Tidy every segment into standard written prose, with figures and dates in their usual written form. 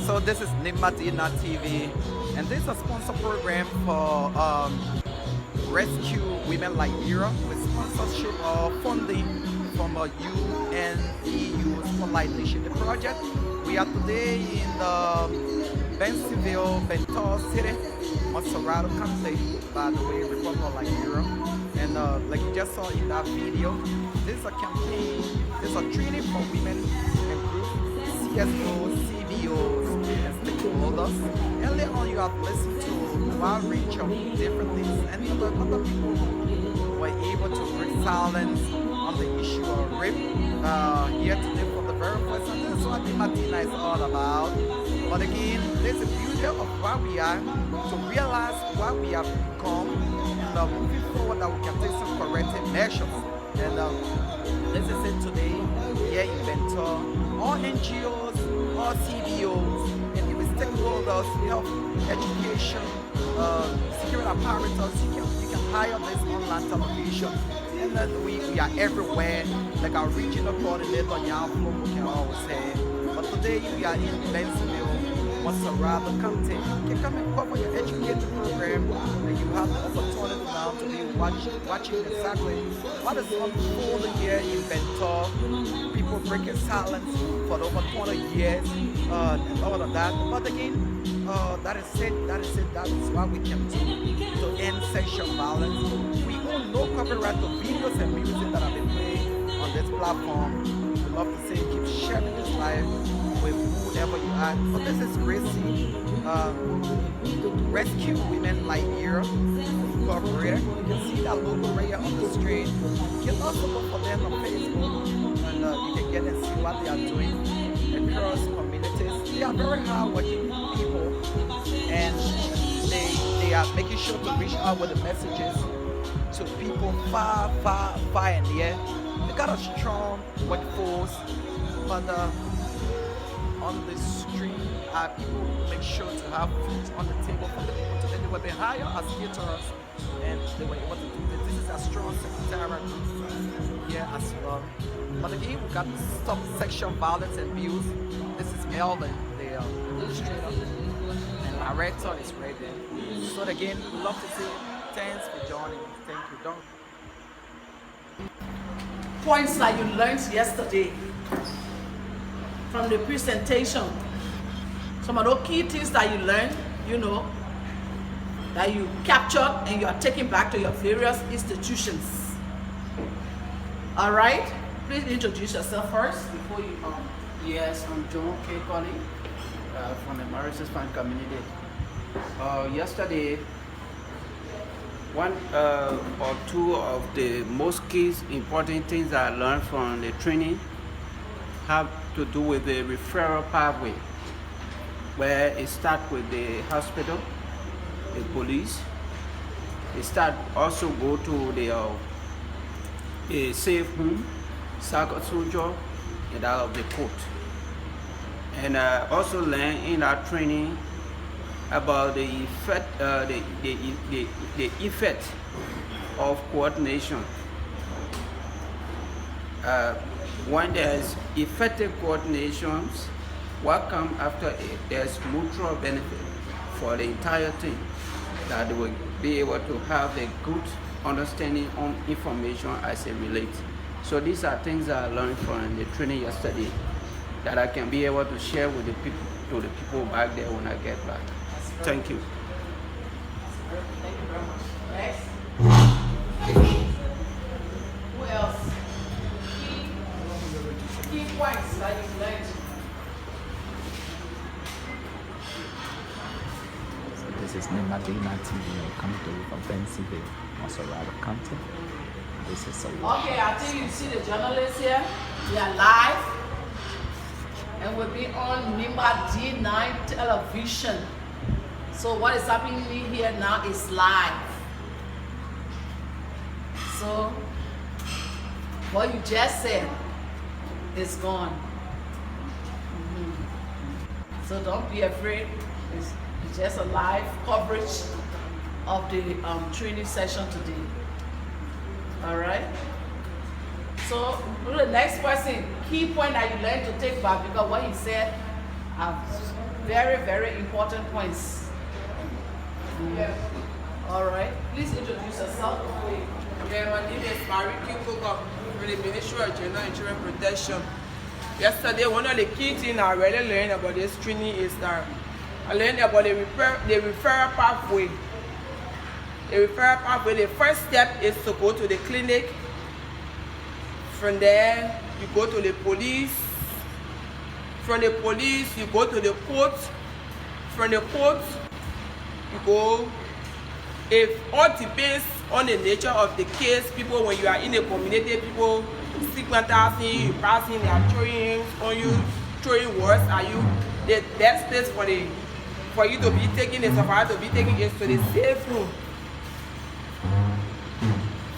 So this is Nimba D-9 TV, and this is a sponsor program for Rescue Women Liberia with sponsorship or funding from a UNEU's Polite Leadership Project. We are today in the Bentonville City, Montserrat County, by the way, Republic of Liberia. And like you just saw in that video, this is a campaign, this is a training for women and groups, CSOs, CBOs, and stakeholders. Earlier on, you have listened to a wide range of different things, and other people were able to break silence on the issue of rape here today for the very first time. That's what Nimba D-9 is all about. But again, there's a beauty of what we are, to realize what we have become, and moving forward that we can take some corrective measures. And this is it today here in Benton. All NGOs, all CBOs, and even stakeholders, health, education, security apparatus, you can hire this online television. And then we are everywhere, like our regional coordinator, Nyaflo, can always say. But today we are in Bentonville, Montserrat County. You can come and cover your education program, and you have the opportunity now to be watching exactly what is unfolding here in Benton. People breaking silence for over 20 years and all of that. But again, that is what we can do to end sexual violence. We own no copyright to videos and music that have been played on this platform. We love to say keep sharing this life with whoever you are. So this is Gracie, Rescue Women Liberia Incorporated. You can see that logo right here on the screen. You can also look for them on Facebook, and you can get and see what they are doing across communities. They are very hard-working people, and they are making sure to reach out with the messages to people far and near. They got a strong workforce, but on the street, people make sure to have food on the table for the people today. They were being hired as caterers, and they were able to do this. This is a strong secretariat here as well. But again, we got to stop sexual violence and abuse. This is Melvin, the administrator, and my rector is right there. So again, we love to say thanks for joining. Thank you, Don. Points that you learned yesterday from the presentation. Some of those key things that you learned, that you captured and you are taking back to your various institutions. All right? Please introduce yourself first before you Yes, I'm John K. Colley from the Mauritius Fan Community. Yesterday, one or two of the most key important things I learned from the training have to do with the referral pathway, where it starts with the hospital, the police. It also go to the safe home, circuit soldier, and that of the court. And I also learned in our training about the effect, the effect of coordination. When there's effective coordinations, what comes after it, there's mutual benefit for the entire team, that they will be able to have a good understanding on information as it relates. So these are things that I learned from the training yesterday that I can be able to share with the people back there when I get back. Thank you. Thank you very much. Next. Who else? Key points that you learned. So this is Nimba D-9 TV, coming to you from Bentonville, Montserrat County. This is a Okay, I think you see the journalists here. We are live, and we'll be on Nimba D-9 television. So what is happening here now is live. So what you just said is gone. So don't be afraid. It's just a live coverage of the training session today. All right. So the next person, key point that you learned to take back, because what he said, I've very, very important points. All right, please introduce yourself. Yeah, my name is Mariki Koga from the Ministry of Gender and Children Protection. Yesterday, one of the key things I really learned about this training is that I learned about the referral pathway. The referral pathway, the first step is to go to the clinic. From there, you go to the police. From the police, you go to the court. From the court, you go. It all depends on the nature of the case. People, when you are in the community, people stigmatizing you, passing, they are throwing hands on you, throwing words at you. The best place for you to be taken is to be taken is to the safe room.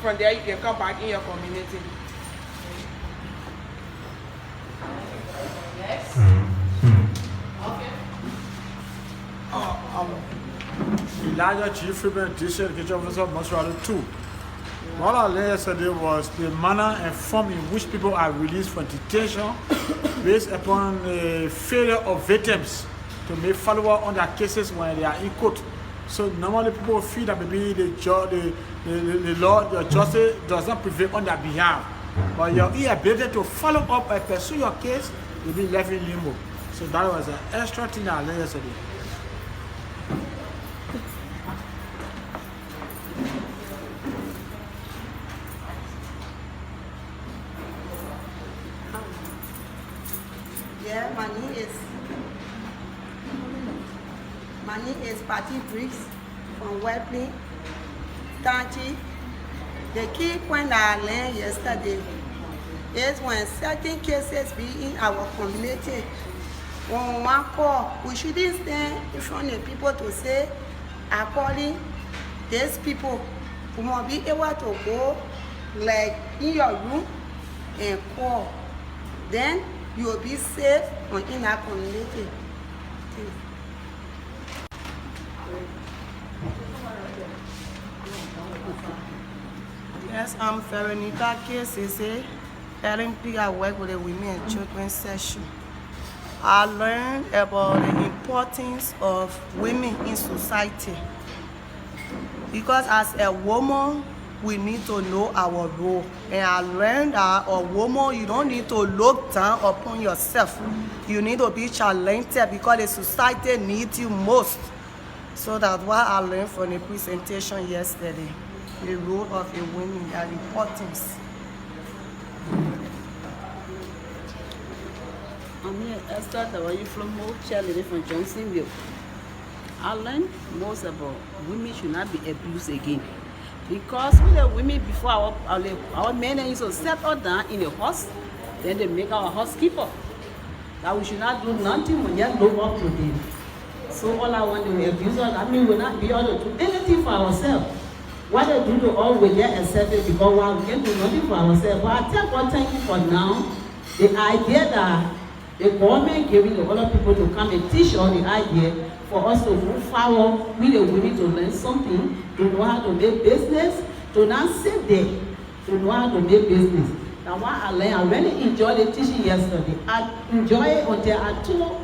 From there, you can come back in your community. Next. Okay. Elijah Chief Freeman District Education Officer Mosrado 2. What I learned yesterday was the manner and form in which people are released from detention based upon the failure of victims to make follow-up on their cases when they are in court. So normally people feel that maybe the law, the justice does not prevail on their behalf. But your inability to follow up and pursue your case will be left in limbo. So that was an extra thing I learned yesterday. Yeah, my name is Patty Briggs from Wepley, Tanchi. The key point I learned yesterday is when certain cases be in our community, when one call, we shouldn't stand in front of people to say, according these people, we must be able to go like in your room and call. Then you will be safe in our community. Yes, I'm Veronica KCC. Currently, I work with the Women and Children section. I learned about the importance of women in society. Because as a woman, we need to know our role. And I learned that a woman, you don't need to look down upon yourself. You need to be challenged because the society needs you most. So that's what I learned from the presentation yesterday. The role of a woman, their importance. I'm here, Esther Tawayi from Cheerleader from Johnsonville. I learned most about women should not be abused again. Because with the women before our men used to settle down in a house, then they make our housekeeper. That we should not do nothing when just look up to them. So all I want to abuse us, I mean, we'll not be able to do anything for ourselves. What they do to all we get accepted because we can't do nothing for ourselves. But I tell God thank you for now. The idea that the government giving the other people to come and teach us the idea for us to move forward with the women to learn something, to know how to make business, to not sit there, to know how to make business. Now what I learned, I really enjoyed the teaching yesterday. I enjoyed it until I told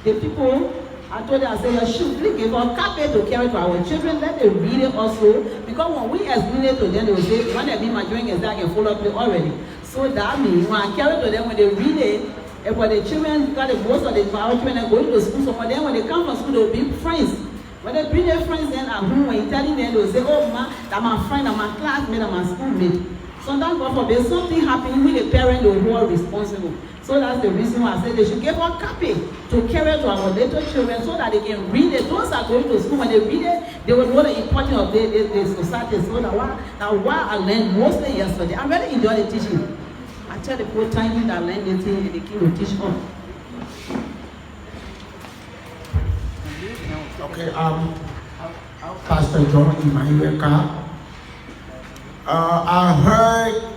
the people, I told them, I said, you should really give us a copy to carry to our children, let them read it also. Because when we explain it to them, they will say, when they be maturing is that I can follow up it already. So that means when I carry to them, when they read it, and when the children, because most of our children are going to school, so for them, when they come from school, they will be friends. When they bring their friends then at home, when you're telling them, they will say, oh, ma, that's my friend, that's my classmate, that's my schoolmate. Sometimes, God forbid, something happening with the parent who are responsible. So that's the reason why I said they should give a copy to carry to our little children so that they can read it. Those are going to school, when they read it, they will know the importance of the society. So that's what I learned mostly yesterday. I really enjoyed the teaching. I tell the people, thank you that I learned the thing and they came to teach on. Okay, Pastor John Immanuel. I heard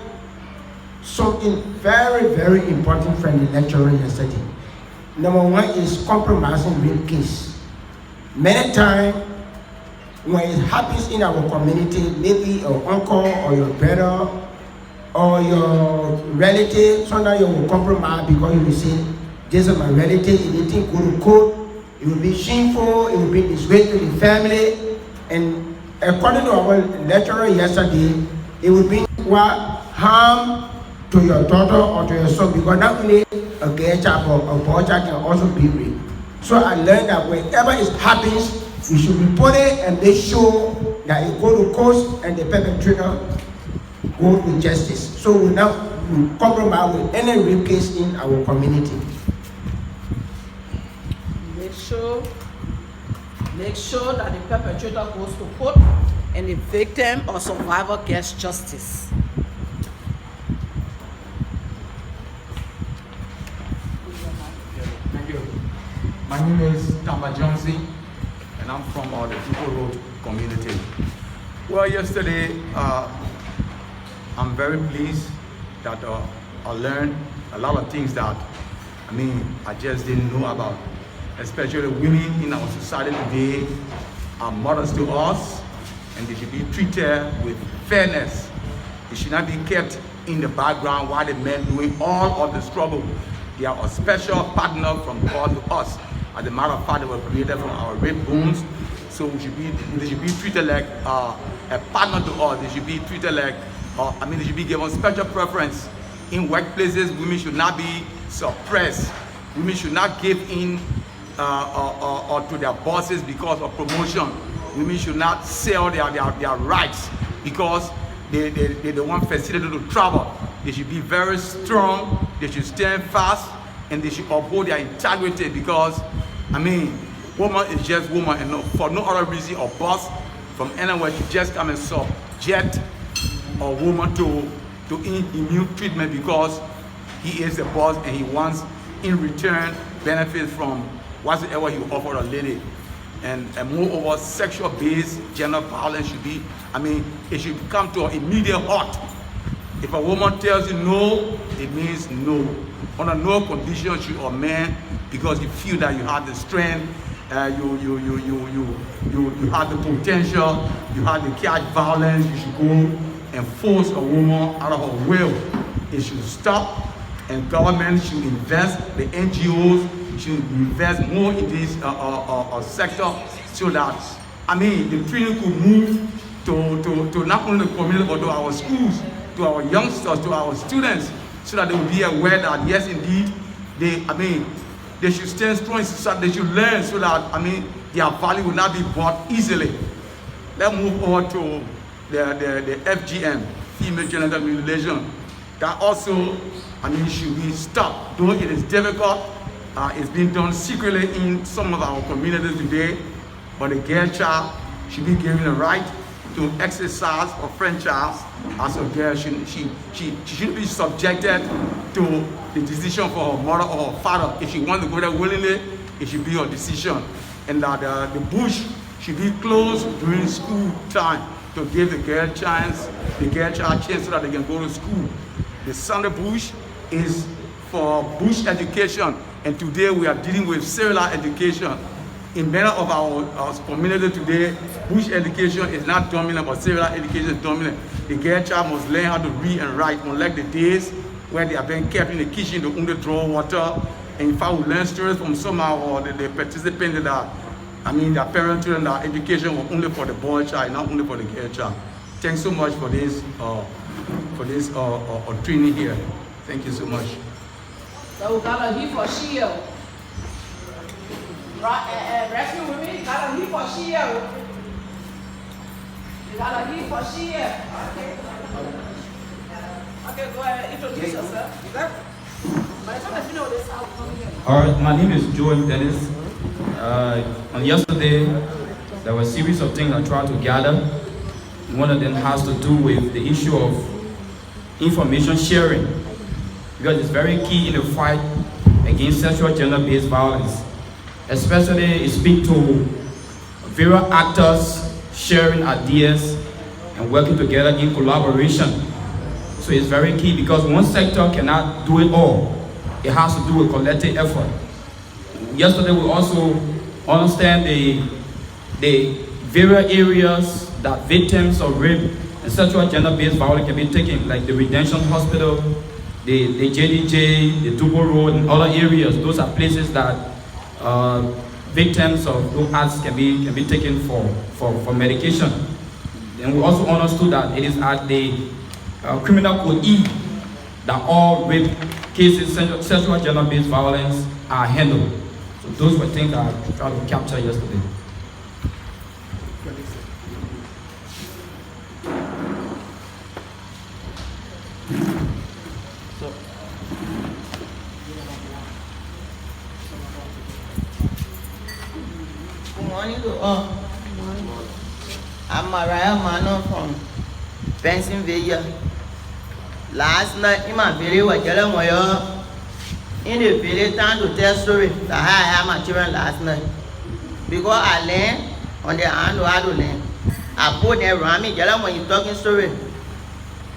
something very, very important from the lecturer yesterday. Number one is compromising real case. Many times, when it happens in our community, maybe your uncle or your brother or your relative, sometimes you will compromise because you will say, this is my relative, if they think go to court, It will be shameful, it will be disgrace to the family, and according to our lecturer yesterday, it will bring harm to your daughter or to your son, because not only a girl child or a boy child can also be raped. So I learned that whenever it happens, we should report it and make sure that it go to court and the perpetrator go to justice. So we now compromise with any rape case in our community. Make sure that the perpetrator goes to court and the victim or survivor gets justice. Thank you. My name is Tamba Johnson, and I'm from the People Road community. Well, yesterday, I'm very pleased that I learned a lot of things that, I just didn't know about. Especially women in our society today are mothers to us, and they should be treated with fairness. They should not be kept in the background while the men doing all of the struggle. They are a special partner from God to us. As a matter of fact, they were created from our rib bones, so they should be treated like a partner to us. They should be treated like, they should be given special preference. In workplaces, women should not be suppressed. Women should not give in or to their bosses because of promotion. Women should not sell their rights because they don't want facility to travel. They should be very strong, they should stand fast, and they should uphold their integrity, because woman is just woman, and for no other reason or boss from anywhere should just come and subject a woman to immune treatment because he is the boss and he wants in return benefits from whatsoever he offered a lady. And moreover, sexual-based gender violence should be, it should come to an immediate halt. If a woman tells you no, it means no. Under no condition should a man, because you feel that you have the strength, you have the potential, you have the catch violence, you should go and force a woman out of her will. It should stop, and government should invest, the NGOs should invest more in this sector, so that the training could move to not only the community but to our schools, to our youngsters, to our students, so that they will be aware that yes, indeed, they should stand strong in society. They should learn, so that their value will not be bought easily. Let's move on to the FGM, female genital mutilation. That also should be stopped. Though it is difficult, it's been done secretly in some of our communities today, but the girl child should be given the right to exercise a franchise as a girl. She shouldn't be subjected to the decision for her mother or her father. If she wants to go there willingly, it should be her decision. And that the bush should be closed during school time to give the girl child chance so that they can go to school. The Sunday bush is for bush education, and today we are dealing with cellular education. In many of our community today, bush education is not dominant, but cellular education is dominant. The girl child must learn how to read and write, unlike the days where they are being kept in the kitchen to only draw water. And in fact, we learn stories from some of the participants that their parents children, that education was only for the boy child, not only for the girl child. Thanks so much for this training here. Thank you so much. So we got a heat for shield. Rescue women, you got a heat for shield. You got a heat for shield. Okay, go ahead, introduce yourself. By the time you know this, I'll come here. Alright, my name is Joel Dennis. On yesterday, there were a series of things I tried to gather. One of them has to do with the issue of information sharing, because it's very key in the fight against sexual gender-based violence. Especially it speaks to various actors sharing ideas and working together in collaboration. So it's very key, because one sector cannot do it all. It has to do with collective effort. Yesterday we also understand the various areas that victims of rape and sexual gender-based violence can be taken, like the Redemption Hospital, the JDJ, the Tubo Road, and other areas. Those are places that victims of those acts can be taken for medication. And we also understood that it is at the criminal code E that all rape cases, sexual gender-based violence are handled. So those were things that I tried to capture yesterday. Good morning to all. I'm Mariah Mano from Pennsylvania. Last night in my village, I was in the village time to tell story that I had my children last night. Because I learned on the hand how to learn. I put them around me, when you talking story.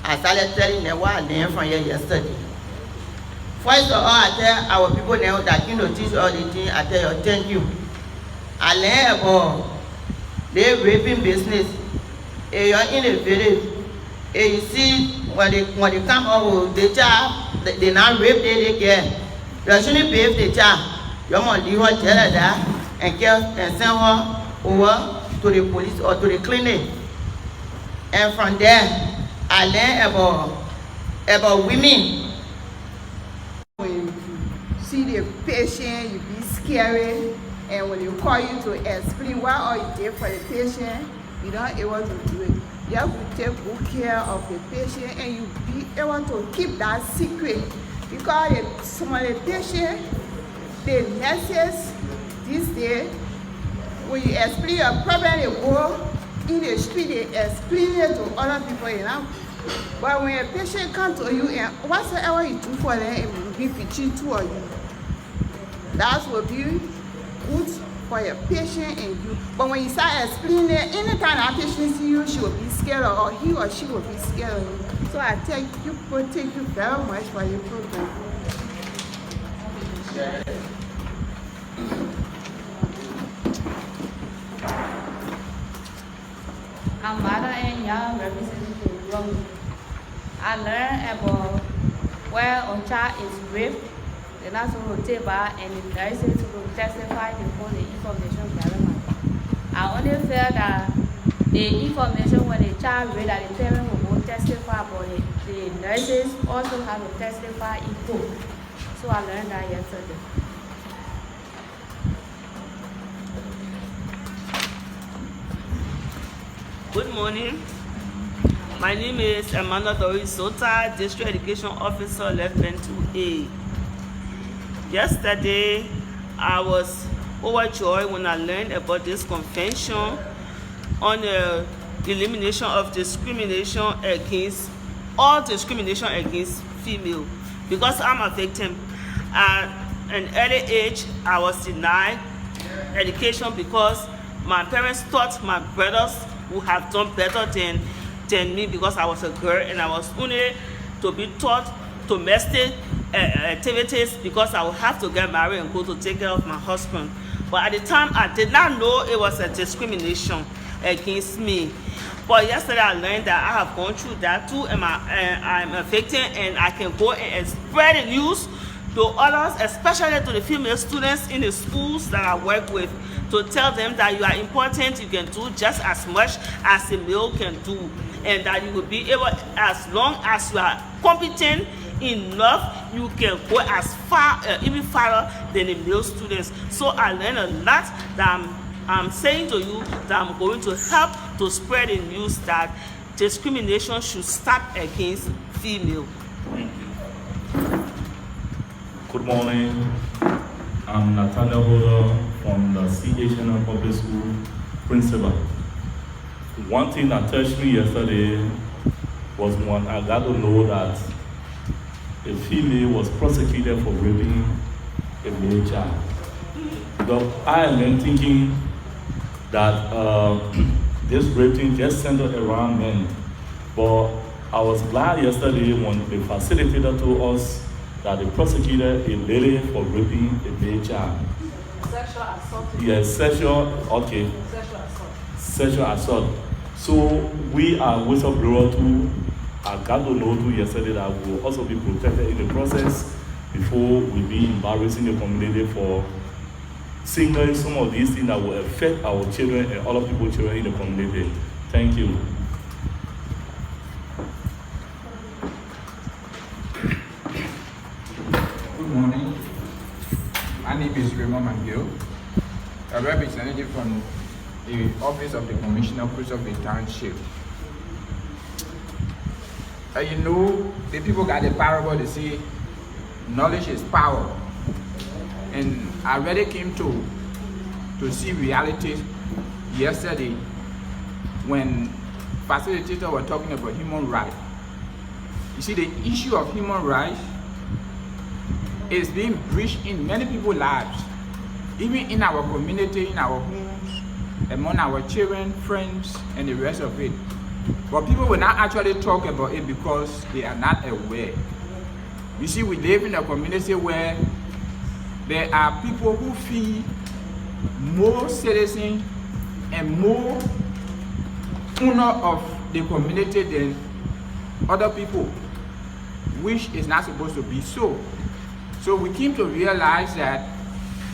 I started telling them what I learned from here yesterday. First of all, I tell our people now that you know teach all the things, I tell you thank you. I learned about the raping business. And you're in the village, and you see when they come over the child, they not rape they care. You shouldn't bathe the child. You must leave her tell her that and send her over to the police or to the clinic. And from there, I learned about women. When you see the patient, you be scary. And when they call you to explain what all you did for the patient, you're not able to do it. You have to take good care of the patient and you be able to keep that secret. Because some of the patients, the nurses these days, when you explain your problem, they go in the street, they explain it to other people, you know. But when a patient comes to you and whatsoever you do for them, it will be between two of you. That will be good for your patient and you. But when you start explaining it, anytime that patient see you, she will be scared or he or she will be scared of you. So I thank you very much for your program. I'm Mother and Young representative Rose. I learned about where a child is raped. The nurse will take back and the nurses will testify before the information gathering. I only feel that the information when the child read that the parent will go testify, but the nurses also have to testify in court. So I learned that yesterday. Good morning. My name is Amanda Doris Sota, District Education Officer, Lieutenant 2A. Yesterday, I was overjoyed when I learned about this convention on the elimination of discrimination against female. Because I'm a victim, at an early age, I was denied education because my parents thought my brothers would have done better than me because I was a girl and I was only to be taught domestic activities because I would have to get married and go to take care of my husband. But at the time, I did not know it was a discrimination against me. But yesterday I learned that I have gone through that too, and I'm a victim, and I can go and spread the news to others, especially to the female students in the schools that I work with, to tell them that you are important, you can do just as much as a male can do, and that you will be able, as long as you are competent enough, you can go as far, even farther than the male students. So I learned a lot that I'm saying to you that I'm going to help to spread the news that discrimination should stop against female. Thank you. Good morning. I'm Nathaniel Holder from the CHNL Public School principal. One thing that touched me yesterday was when I got to know that a female was prosecuted for raping a male child. Because I have been thinking that this rape thing just centered around men. But I was glad yesterday when the facilitator told us that they prosecuted a lady for raping a male child. Sexual assault. Yes, okay. Sexual assault. Sexual assault. So we are whistleblower too. I got to know too yesterday that we will also be protected in the process before we be embarrassing the community for signaling some of these things that will affect our children and other people's children in the community. Thank you. Good morning. My name is Raymond Mangio, a representative from the Office of the Commissioner Police of the Township. You know, the people got the parable to say, knowledge is power. And I really came to see reality yesterday when facilitators were talking about human rights. You see, the issue of human rights is being breached in many people's lives, even in our community, in our homes, among our children, friends, and the rest of it. But people will not actually talk about it because they are not aware. You see, we live in a community where there are people who feel more citizens and more owner of the community than other people, which is not supposed to be so. So we came to realize that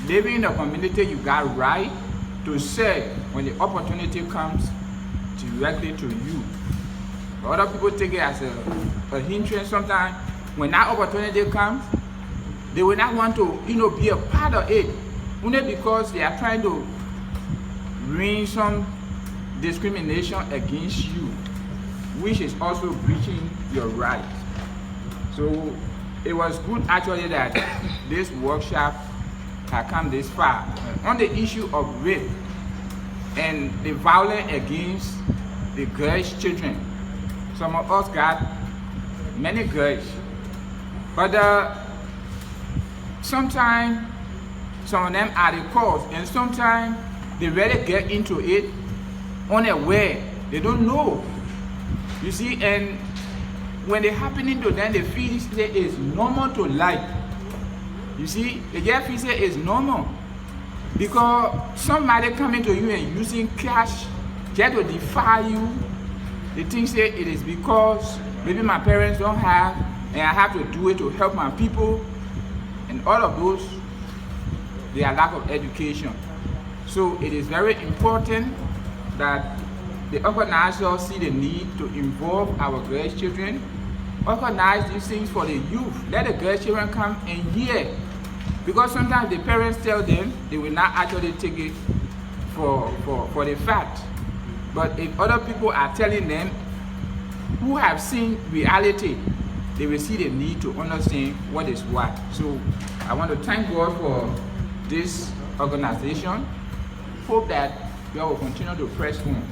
living in a community, you got right to serve when the opportunity comes directly to you. But other people take it as a hindrance. Sometimes when that opportunity comes, they will not want to, be a part of it, only because they are trying to bring some discrimination against you, which is also breaching your rights. So it was good actually that this workshop had come this far on the issue of rape and the violence against the girls' children. Some of us got many girls, but sometimes some of them are the cause, and sometimes they really get into it unaware. They don't know. You see, and when it's happening to them, they feel that it's normal to lie. You see, they just feel that it's normal because somebody coming to you and using cash just to defy you. They think that it is because maybe my parents don't have, and I have to do it to help my people, and all of those, they are lack of education. So it is very important that the organizers see the need to involve our girls' children, organize these things for the youth. Let the girls' children come and hear. Because sometimes the parents tell them, they will not actually take it for the fact. But if other people are telling them who have seen reality, they will see the need to understand what is what. So I want to thank God for this organization. Hope that God will continue to press on.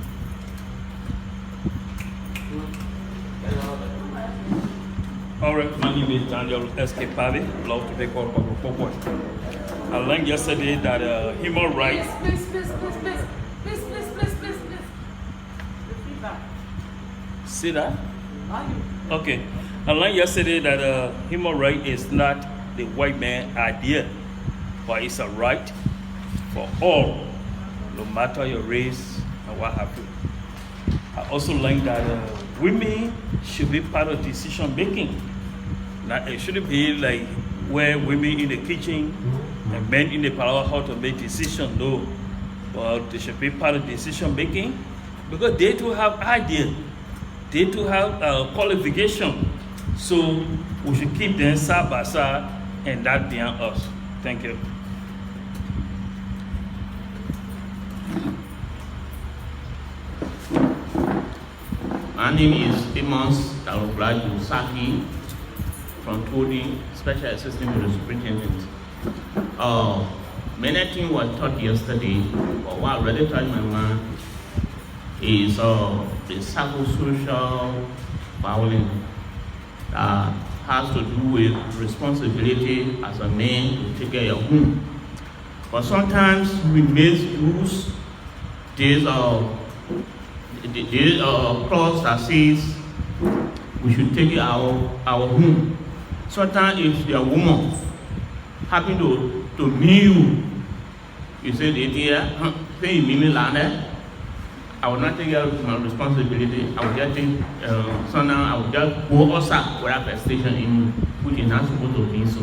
All right, my name is Daniel SGBV. Love to be called Papa. I learned yesterday that human rights. Please. See that? Okay. I learned yesterday that human right is not the white man idea, but it's a right for all, no matter your race and what have you. I also learned that women should be part of decision making. Now, it shouldn't be like where women in the kitchen and men in the parlor how to make decisions. No, but they should be part of decision making because they too have ideas. They too have qualification. So we should keep them side by side and that behind us. Thank you. My name is Amos Talublaju Saki from Todi, Special Assistant to the Superintendent. Many things were taught yesterday, but what really touched my mind is the psychosocial violence that has to do with responsibility as a man to take care of your home. But sometimes we misuse this clause that says we should take our home. Sometimes if you're a woman happy to meet you say, pay me land. I will not take care of my responsibility. I will just take I will just go outside where I have a station in which is not supposed to be so.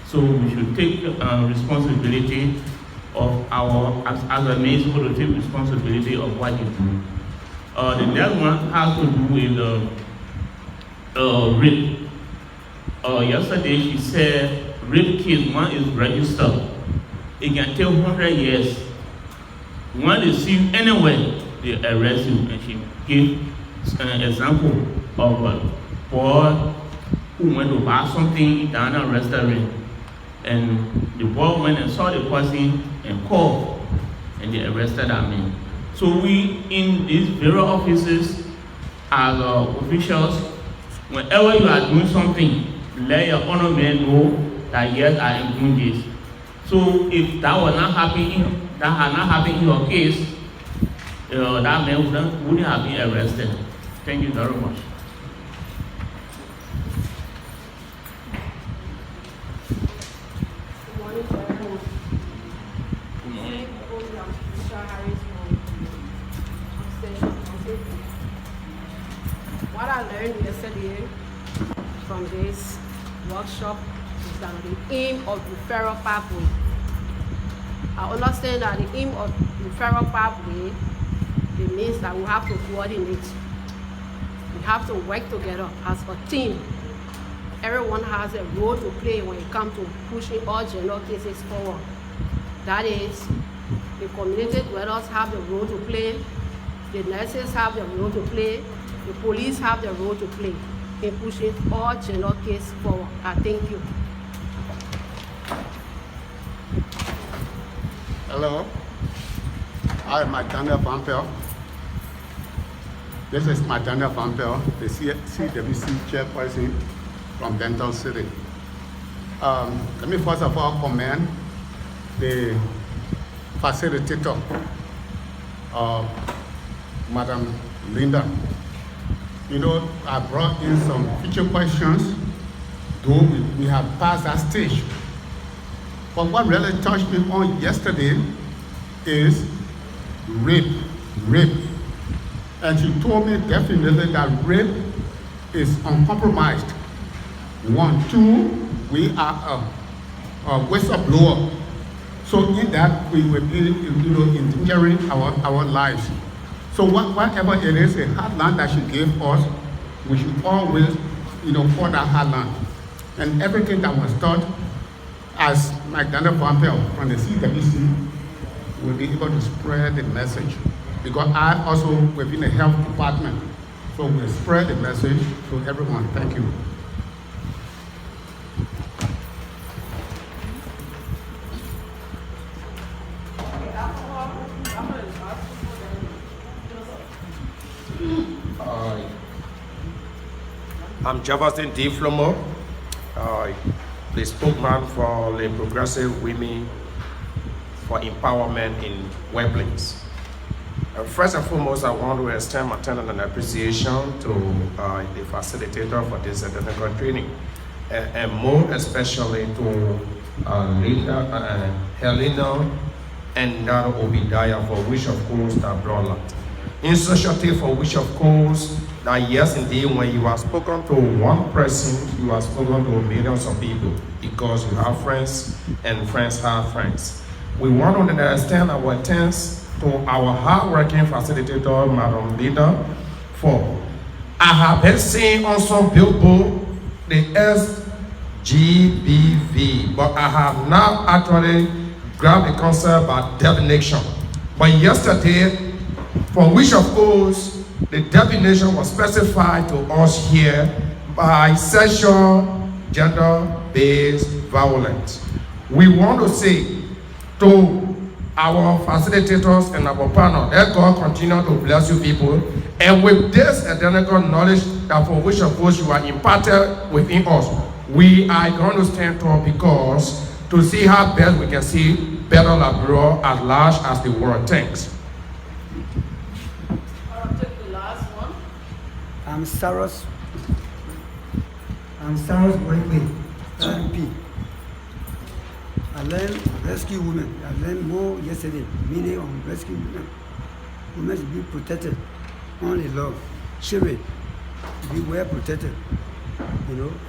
So we should take responsibility of as a man, supposed to take responsibility of what you do. The next one has to do with rape. Yesterday she said rape case, one is registered. It can take 100 years. When they see you anywhere, they arrest you. And she gave an example of a boy who went to buy something down a restaurant. And the boy went and saw the person and called, and they arrested that man. So we in these various offices as officials, whenever you are doing something, let your honor men know that yes, I am doing this. So if that was not happening, that had not happened in your case, that man wouldn't have been arrested. Thank you very much. What I learned yesterday from this workshop is that the aim of referral pathway. I understand that the aim of referral pathway, it means that we have to coordinate. We have to work together as a team. Everyone has a role to play when it comes to pushing all gender cases forward. That is, the community dwellers have the role to play, the nurses have the role to play, the police have the role to play in pushing all gender cases forward. I thank you. Hello, I am Daniel Vampel. This is Daniel Vampel, the CWC chairperson from Dental City. Let me first of all commend the facilitator, Madam Linda. You know, I brought in some future questions, though we have passed that stage. But what really touched me on yesterday is rape. And she told me definitely that rape is uncompromised. 1, 2, we are a whistleblower. So in that, we will be endangering our lives. So whatever it is, a heartland that she gave us, we should always, follow that heartland. And everything that was taught, as Daniel Vampel from the CWC will be able to spread the message. Because I also within the health department, so we'll spread the message to everyone. Thank you. I'm Jefferson D. Flomo, the spokesman for the Progressive Women for Empowerment in Workplace. First and foremost, I want to extend my thanks and appreciation to the facilitator for this technical training, and more especially to Helena and Nara Obadiah, for which of course that brought light. In society, for which of course that yes indeed, when you are spoken to one person, you are spoken to millions of people, because you have friends and friends have friends. We want to understand our thanks to our hard-working facilitator, Madam Leader, for I have been seeing on some billboard the SGBV, but I have not actually grabbed the concept of definition. But yesterday, for which of course the definition was specified to us here by sexual gender-based violence. We want to say to our facilitators and our panel, that God continue to bless you people, and with this identical knowledge that for which of course you are imparted within us, we are going to stand tall, because to see how best we can see better abroad as large as the world thinks. I'm Saros Boype, MP. I learned rescue women. I learned more yesterday, meaning on rescue women. Women should be protected, only love, children be well protected,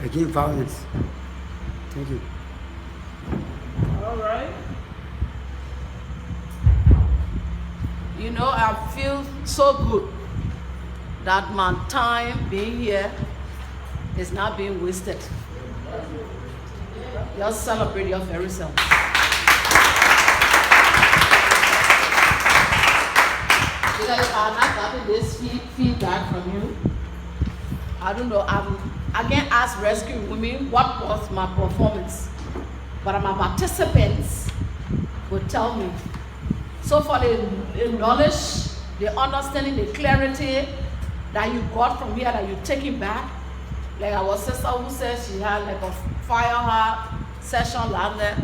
against violence. Thank you. All right. You know, I feel so good that my time being here is not being wasted. Just celebrate your very self. Because if I'm not getting this feedback from you, I don't know, I can't ask rescue women what was my performance, but my participants will tell me. So for the knowledge, the understanding, the clarity that you got from here, that you're taking back, like our sister who said she had like a fire heart session last night,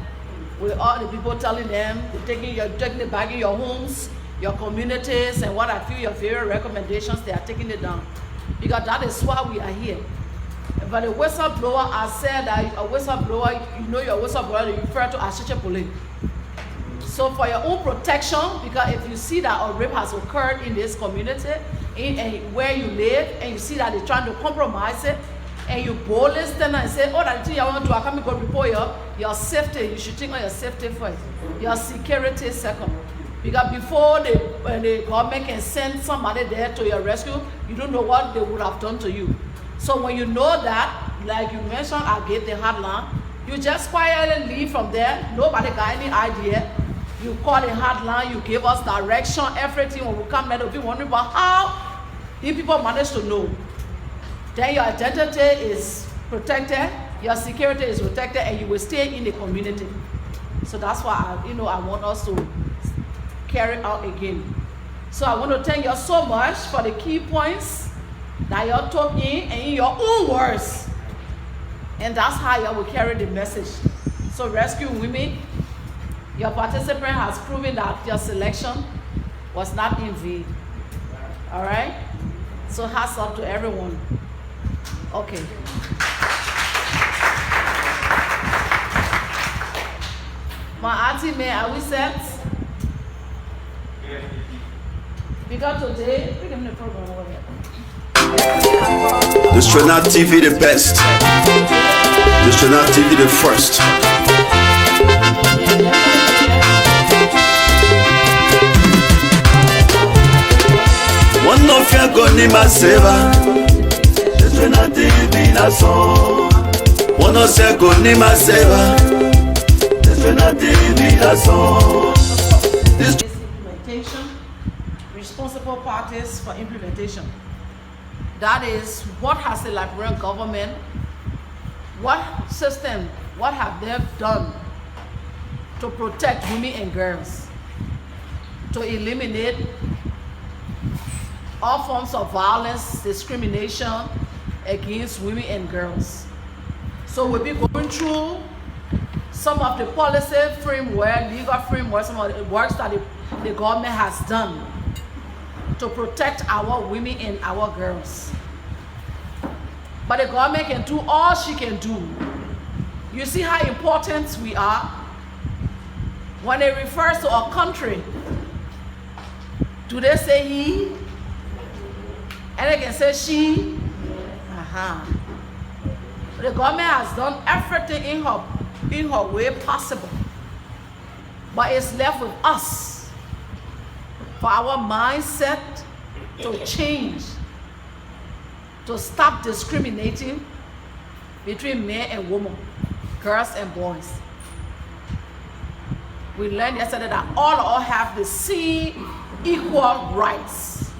with all the people telling them, taking it back in your homes, your communities, and what I feel your favorite recommendations, they are taking it down. Because that is why we are here. But the whistleblower, I said that a whistleblower, you know your whistleblower, you refer to as police. So for your own protection, because if you see that a rape has occurred in this community, where you live, and you see that they're trying to compromise it, and you boldly stand and say, oh, that thing you want to, I can't go report your safety. You should think on your safety first, your security second. Because before the government can send somebody there to your rescue, you don't know what they would have done to you. So when you know that, like you mentioned, I get the hotline, you just quietly leave from there. Nobody got any idea. You call the hotline, you give us direction, everything. When we come there, we'll be wondering about how these people manage to know. Then your identity is protected, your security is protected, and you will stay in the community. So that's why I want us to carry out again. So I want to thank you so much for the key points that you took in and in your own words. And that's how you will carry the message. So rescue women, your participant has proven that your selection was not in vain. All right? So hats up to everyone. Okay. My auntie, May, are we set? Because today, we can the program over here. The Stronat TV the best. The Stronat TV the first. One of your gonna my saver. The Stronat TV na song. One of your gonna my saver. The Stronat TV na song. This implementation, responsible parties for implementation. That is, what has the Liberian government, what system, what have they done to protect women and girls, to eliminate all forms of violence, discrimination against women and girls. So we'll be going through some of the policy framework, legal framework, some of the works that the government has done to protect our women and our girls. But the government can do all she can do. You see how important we are? When it refers to a country, do they say he? And they can say she? The government has done everything in her way possible. But it's left with us for our mindset to change, to stop discriminating between men and women, girls and boys. We learned yesterday that all of us have the same equal rights.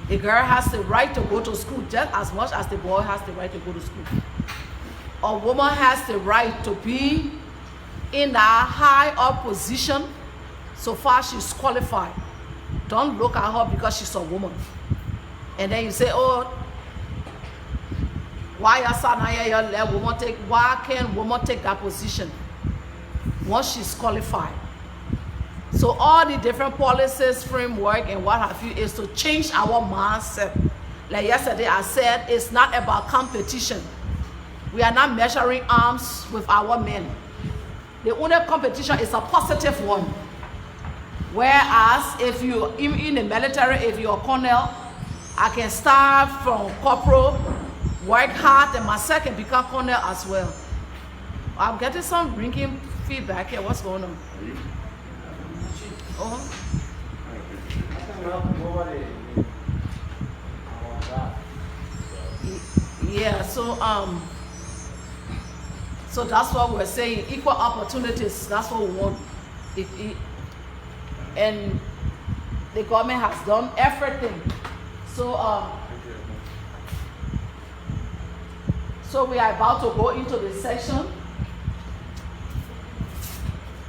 A girl has the right to go to school just as much as the boy has the right to go to school. A woman has the right to be in a high up position so far she's qualified. Don't look at her because she's a woman. And then you say, oh, why can't woman take that position once she's qualified? So all the different policies, framework, and what have you is to change our mindset. Like yesterday I said, it's not about competition. We are not measuring arms with our men. The only competition is a positive one. Whereas if you in the military, if you're a colonel, I can start from corporal, work hard, and myself can become colonel as well. I'm getting some ringing feedback here. What's going on? Oh, Yeah, so that's what we're saying, equal opportunities, that's what we want. And the government has done everything. So we are about to go into the session.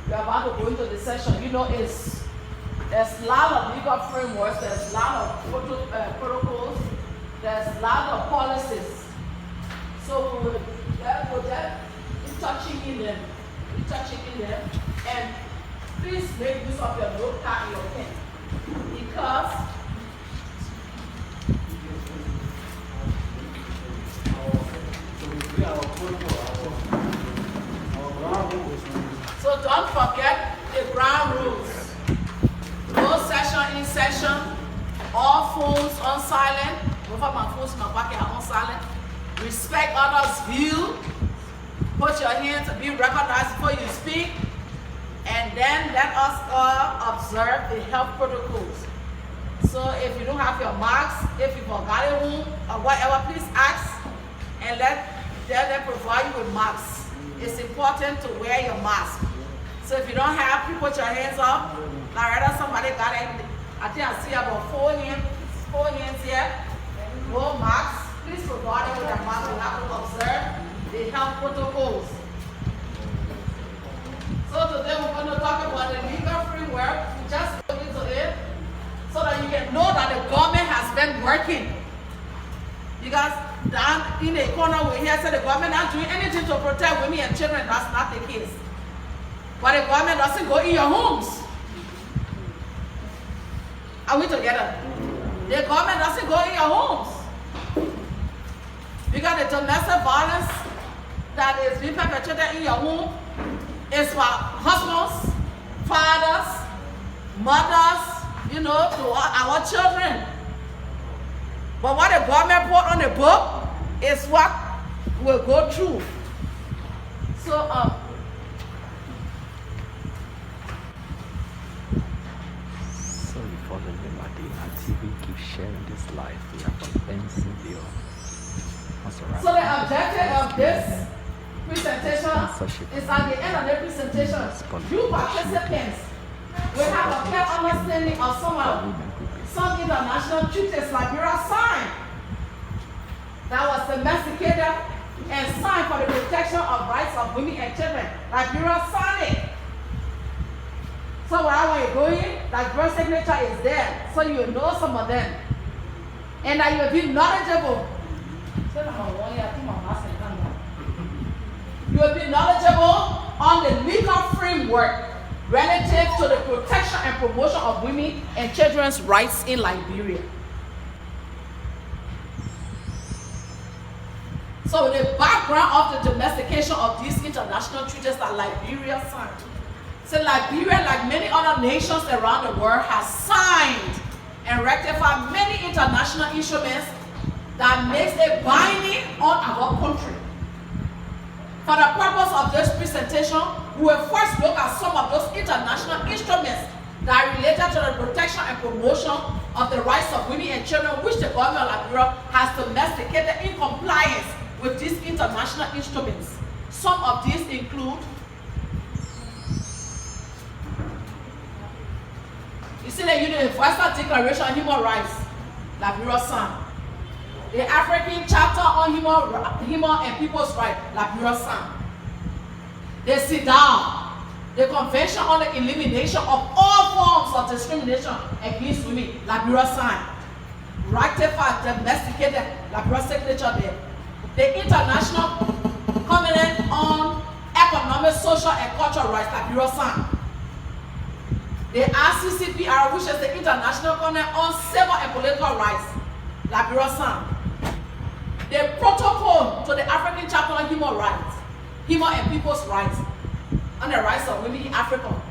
We are about to go into the session. You know, there's a lot of legal frameworks, there's a lot of protocols, there's a lot of policies. So we'll be touching in them, and please make use of your notepad and your pen, because so don't forget the ground rules. No session in session, all phones on silent. Both of my phones in my pocket are on silent. Respect others' view. Put your hands to be recognized before you speak. And then let us all observe the health protocols. So if you don't have your mask, if you forgot it home or whatever, please ask and let them provide you with masks. It's important to wear your mask. So if you don't have, you put your hands up. Like rather somebody got it. I think I see about four hands here. No mask. Please provide them with a mask. We have to observe the health protocols. So today we're going to talk about the legal framework. We just go into it so that you can know that the government has been working. Because down in the corner we hear say the government not doing anything to protect women and children. That's not the case. But the government doesn't go in your homes. Are we together? The government doesn't go in your homes. Because the domestic violence that is being perpetrated in your home is for husbands, fathers, mothers, you know, to our children. But what the government put on the book is what we'll go through. So, sorry for the Nimba D-9 TV keep sharing this live. We are from Pennsylvania. So the objective of this presentation is at the end of the presentation, you participants will have a clear understanding of some international treaties Liberia signed that was domesticated and signed for the protection of rights of women and children. Liberia signed it. So wherever you're going, Liberia's signature is there, so you know some of them. And that you'll be knowledgeable. You'll be knowledgeable on the legal framework relative to the protection and promotion of women and children's rights in Liberia. So the background of the domestication of these international treaties that Liberia signed. So Liberia, like many other nations around the world, has signed and rectified many international instruments that makes it binding on our country. For the purpose of this presentation, we will first look at some of those international instruments that are related to the protection and promotion of the rights of women and children, which the government of Liberia has domesticated in compliance with these international instruments. Some of these include, you see the Universal Declaration on Human Rights, Liberia signed. The African Chapter on Human and People's Rights, Liberia signed. The CEDAW, the Convention on the Elimination of All Forms of Discrimination Against Women, Liberia signed. Ratified, domesticated, Liberia signature there. The International Covenant on Economic, Social, and Cultural Rights, Liberia signed. The ICCPR, which is the International Covenant on Civil and Political Rights, Liberia signed. The Protocol to the African Chapter on Human Rights, Human and People's Rights, and the rights of women in Africa.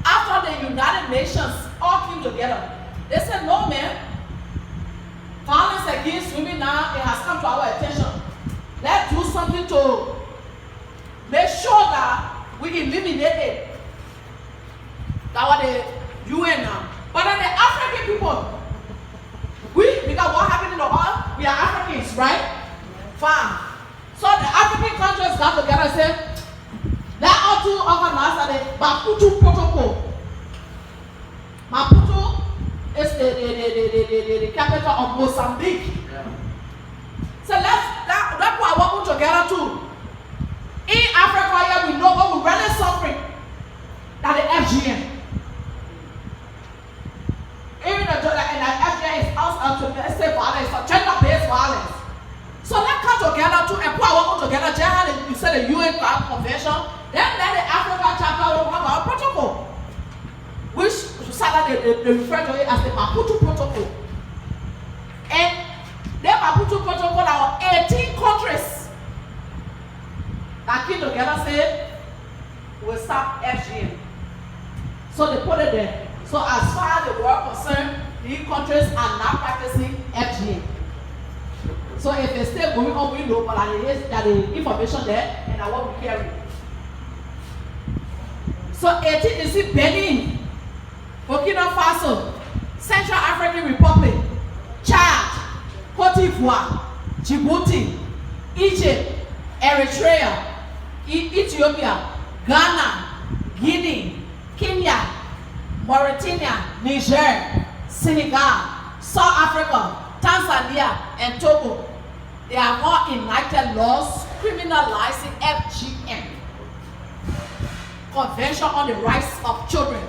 After the United Nations all came together, they said, no man, violence against women now, it has come to our attention. Let's do something to make sure that we eliminate it. That was the UN now. But then the African people, are the Maputo Protocol. Maputo is the capital of Mozambique. Yeah. So that's what I want together too. In Africa here we know what we're really suffering. That the FGM. Even the FGM is also domestic violence, gender-based violence. So let's come together to empower together. Generally, you said the UN Convention, then let the African chapter of our protocol, which they refer to it as the Maputo Protocol. And the Maputo Protocol are 18 countries that came together say we'll stop FGM. So they put it there. So as far as the world concerned, these countries are not practicing FGM. So if they still going on, we know, but that the information there and I what we carry. So 18 is it Benin, Burkina Faso, Central African Republic, Chad, Cote d'Ivoire, Djibouti, Egypt, Eritrea, Ethiopia, Ghana, Guinea, Kenya, Mauritania, Niger, Senegal, South Africa, Tanzania, and Togo. They are all enacted laws criminalizing FGM. Convention on the Rights of Children.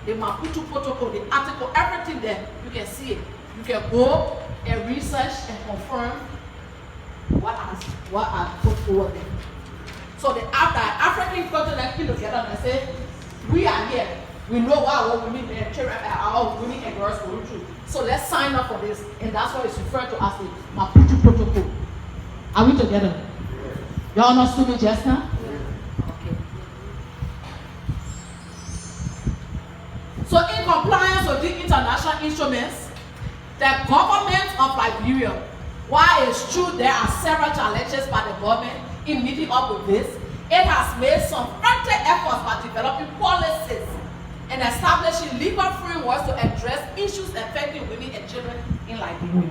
The Maputo Protocol, the article, everything there, you can see it. You can go and research and confirm what I put forward there. So the African continent came together and say, we are here. We know what our women and children, our women and girls go through. So let's sign up for this, and that's what it's referred to as the Maputo Protocol. Are we together? Y'all understood me just now? Okay. So in compliance with the international instruments, the government of Liberia, while it's true there are several challenges by the government in meeting up with this, it has made some frantic efforts by developing policies and establishing legal frameworks to address issues affecting women and children in Liberia.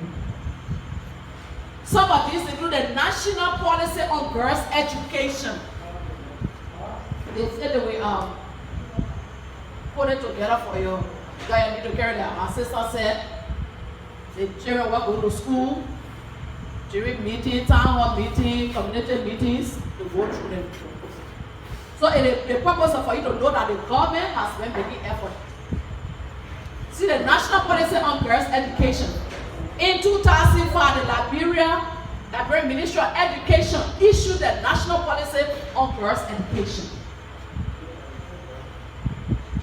Some of these include the National Policy on Girls' Education. They said they will put it together for you. You need to carry that. My sister said the children will go to school during meetings, town hall meetings, community meetings, to go through them. So the purpose is for you to know that the government has been making effort. See the National Policy on Girls' Education. In 2005, the Liberian Ministry of Education issued the National Policy on Girls' Education.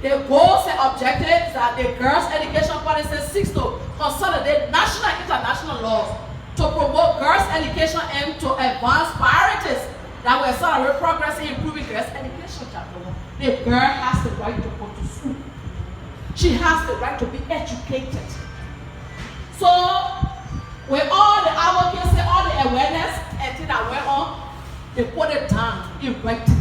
The goals and objectives that the Girls' Education Policy seeks to consolidate national and international laws to promote girls' education and to advance priorities that will accelerate progress in improving girls' education. Chapter 1. The girl has the right to go to school. She has the right to be educated. So, with all the advocacy, all the awareness and things that went on, they put it down in writing.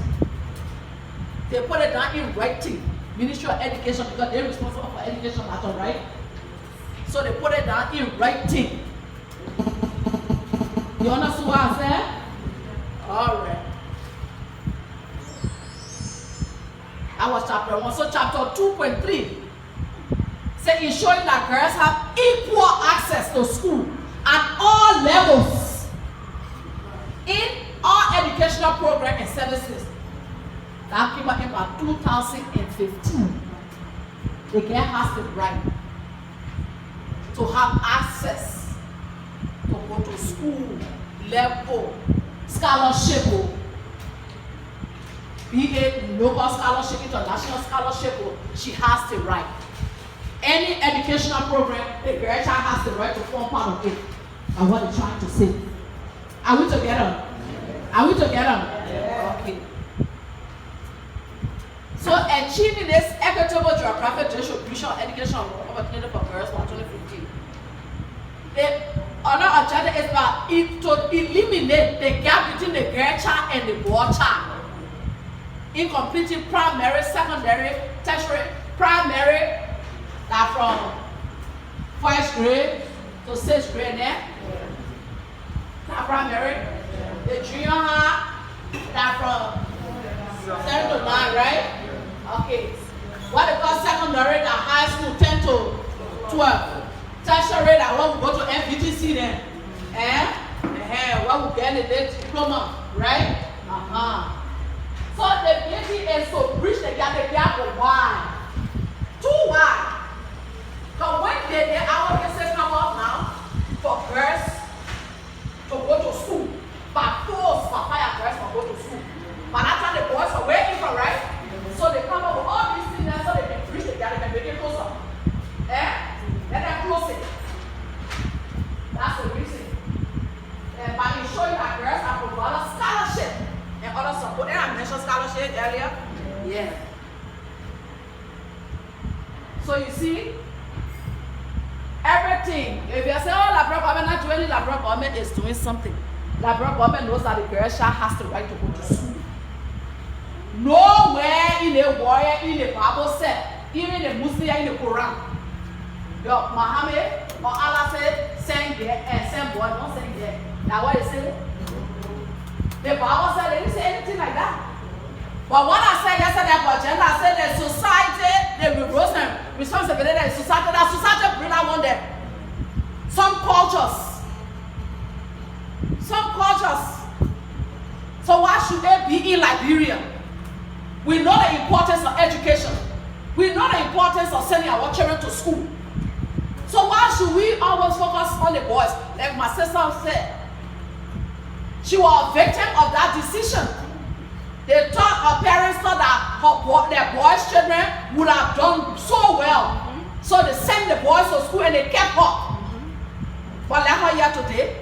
They put it down in writing. Ministry of Education, because they're responsible for education matter, right? So they put it down in writing. You understand what I said? All right. That was chapter 1. So chapter 2.3 say ensuring that girls have equal access to school at all levels in all educational programs and services. That came out in about 2015. The girl has the right to have access to go to school level, scholarship, be it local scholarship, international scholarship, she has the right. Any educational program, the girl child has the right to form part of it. And what they're trying to say. Are we together? Are we together? Yeah. Okay. So achieving this equitable geographic distribution of educational opportunity for girls by 2015. The other objective is about to eliminate the gap between the girl child and the boy child in completing primary, secondary, tertiary, primary, that from 1st grade to 6th grade there. That primary, the junior high, that from 7 to 9, right? Okay. What they call secondary and high school, 10 to 12. Tertiary that when we go to FVTC then. When we get the diploma, right? So the baby is to bridge the gap of why? Too wide. Because when our cases come up now for girls to go to school, but force for fire girls to go to school. But that's how the boys are waiting for, right? So they come up with all these things so they can bridge the gap, they can make it closer. Let them close it. That's the reason. By ensuring that girls are provided scholarship and other support. And I mentioned scholarship earlier. Yeah. So you see, everything. If you say, oh, Labrador government not doing it, Labrador government is doing something. Labrador government knows that the girl child has the right to go to school. Nowhere in the warrior, in the Bible said, even in the Muslim, in the Quran, your Muhammad or Allah said, send there and send boy, don't send there. That's what it said. The Bible said they didn't say anything like that. But what I said yesterday about gender, I said that society, the responsibility of society, that society bring out one day. Some cultures. So why should they be in Liberia? We know the importance of education. We know the importance of sending our children to school. So why should we always focus on the boys? Like my sister said, she was a victim of that decision. They thought her parents thought that their boys' children would have done so well. So they sent the boys to school and they kept her. But let her here today.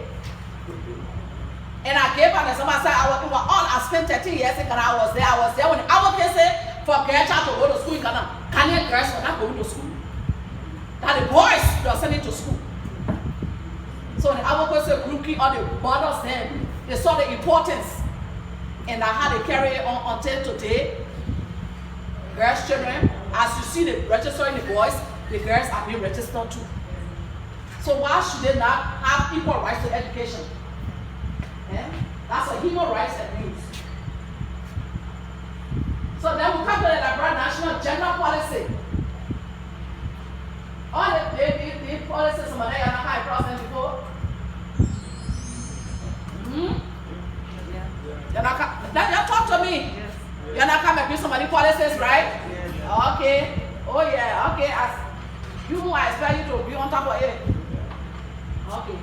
And I gave her an example. I said, I spent 13 years in Ghana. I was there when our kids said for girl child to go to school in Ghana. Ghanaian girls were not going to school. That the boys were sending to school. So the advocacy group, all the mothers then, they saw the importance and how they carry it on until today. Girls' children, as you see the registering the boys, the girls are being registered too. So why should they not have equal rights to education? That's a human rights abuse. So then we come to the Liberia National Gender Policy. All the policies some of them are not high process before. You talk to me. Yes. You're not coming to some of the policies, right? Yes. Okay. Oh yeah. Okay. As you, I expect you to be on top of it. Okay.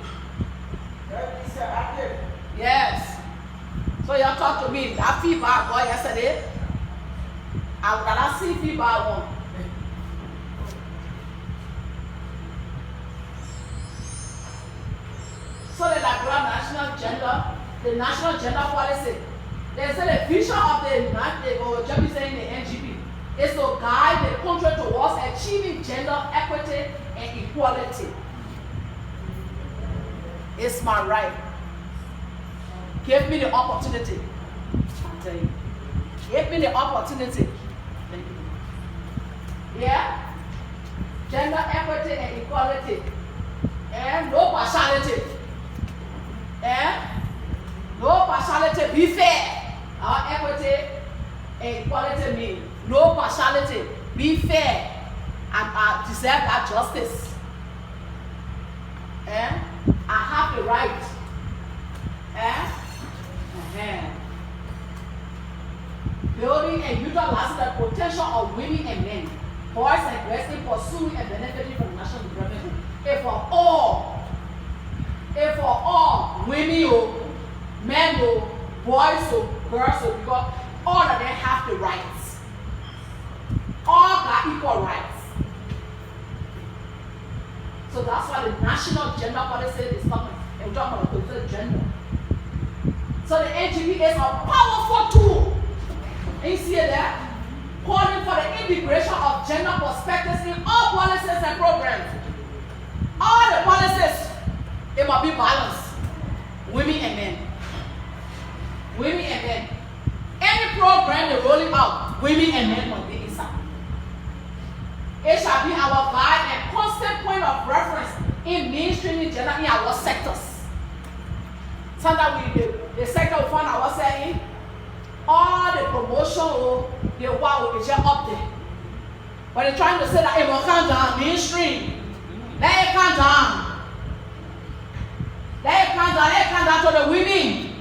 Yes. So you talk to me. That feedback boy yesterday. I would not see feedback one. So the Liberia the national gender policy, they say the vision of the NGP is to guide the country towards achieving gender equity and equality. It's my right. Give me the opportunity. I'll tell you. Give me the opportunity. Yeah? Gender equity and equality. And no partiality. No partiality, be fair. Our equity and equality mean no partiality, be fair, and deserve that justice. I have the right. Building and utilizing the potential of women and men, boys and girls in pursuing and benefiting from national development. If for all women, men, boys, girls, because all of them have the rights. All got equal rights. So that's why the national gender policy is coming. And we're talking about the gender. So the HTP is a powerful tool. And you see it there? Calling for the integration of gender perspectives in all policies and programs. All the policies, it must be balanced. Women and men. Women and men. Any program they're rolling out, women and men must be inside. It shall be our guide and constant point of reference in mainstreaming gender in our sectors. Sometimes the sector we find ourselves in, all the promotion or the wow is just up there. But they're trying to say that it will come down mainstream. Let it come down. Let it come down. Let it come down to the women.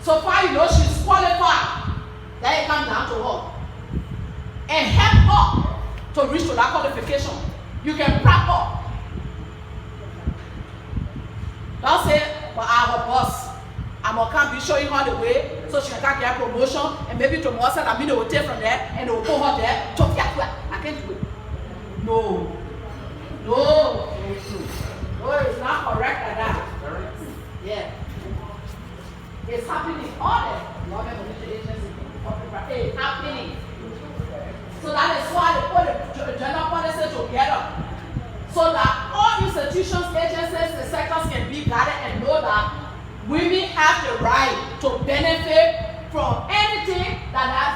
So far, you know she's qualified. Let it come down to her. And help her to reach to that qualification. You can prep her. Don't say, but I'm her boss. I'm going to be showing her the way so she can get promotion and maybe tomorrow I mean they will take from there and they will put her there. I can't do it. No. No. No, it's not correct like that. Yeah. It's happening all the government agencies. It's happening. So that is why they put the gender policy together. So that all institutions, agencies, and sectors can be guided and know that women have the right to benefit from anything that has,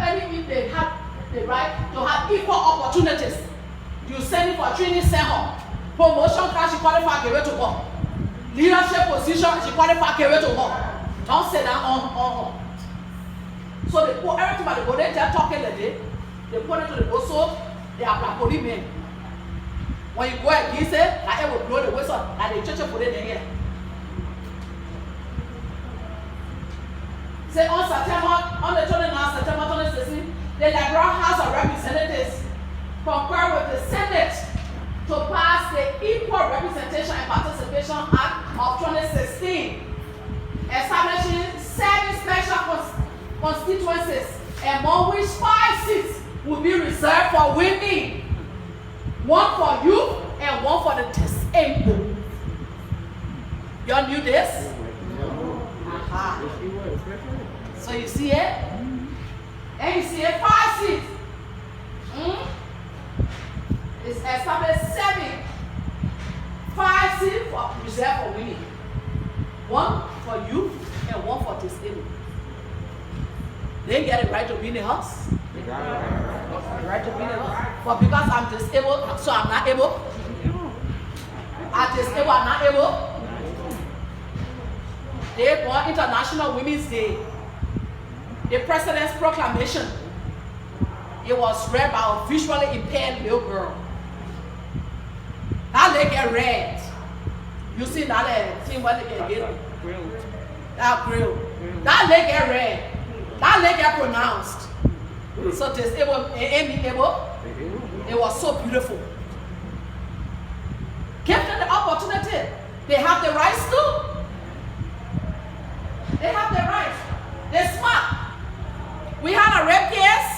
anything they have the right to have equal opportunities. You send it for training, send her. Promotion can she qualify, give it to her. Leadership position, she qualify, give it to her. Don't say that on her. So they put everything by the go, they're talking the day, they put it to the go, so they apply for men. When you go against it, like it will blow the whistle, like the church put it in here. Say on the 29th September 2016, the Liberal House of Representatives concurred with the Senate to pass the Equal Representation and Participation Act of 2016, establishing 7 special constituencies, among which 5 seats will be reserved for women, 1 for youth and 1 for the disabled. Y'all knew this? Aha. So you see it? And you see it, 5 seats. It's established 5 seats for reserved for women, 1 for youth and 1 for disabled. They get it right to be in the house. Right to be in the house. But because I'm disabled, so I'm not able. I'm disabled, I'm not able. They want International Women's Day. The President's proclamation. It was read by a visually impaired little girl. That leg get read. You see that thing what they can get? That grill. That leg get read. That leg get pronounced. So disabled, able. It was so beautiful. Give them the opportunity. They have the rights too. They have the rights. They're smart. We had a rape case.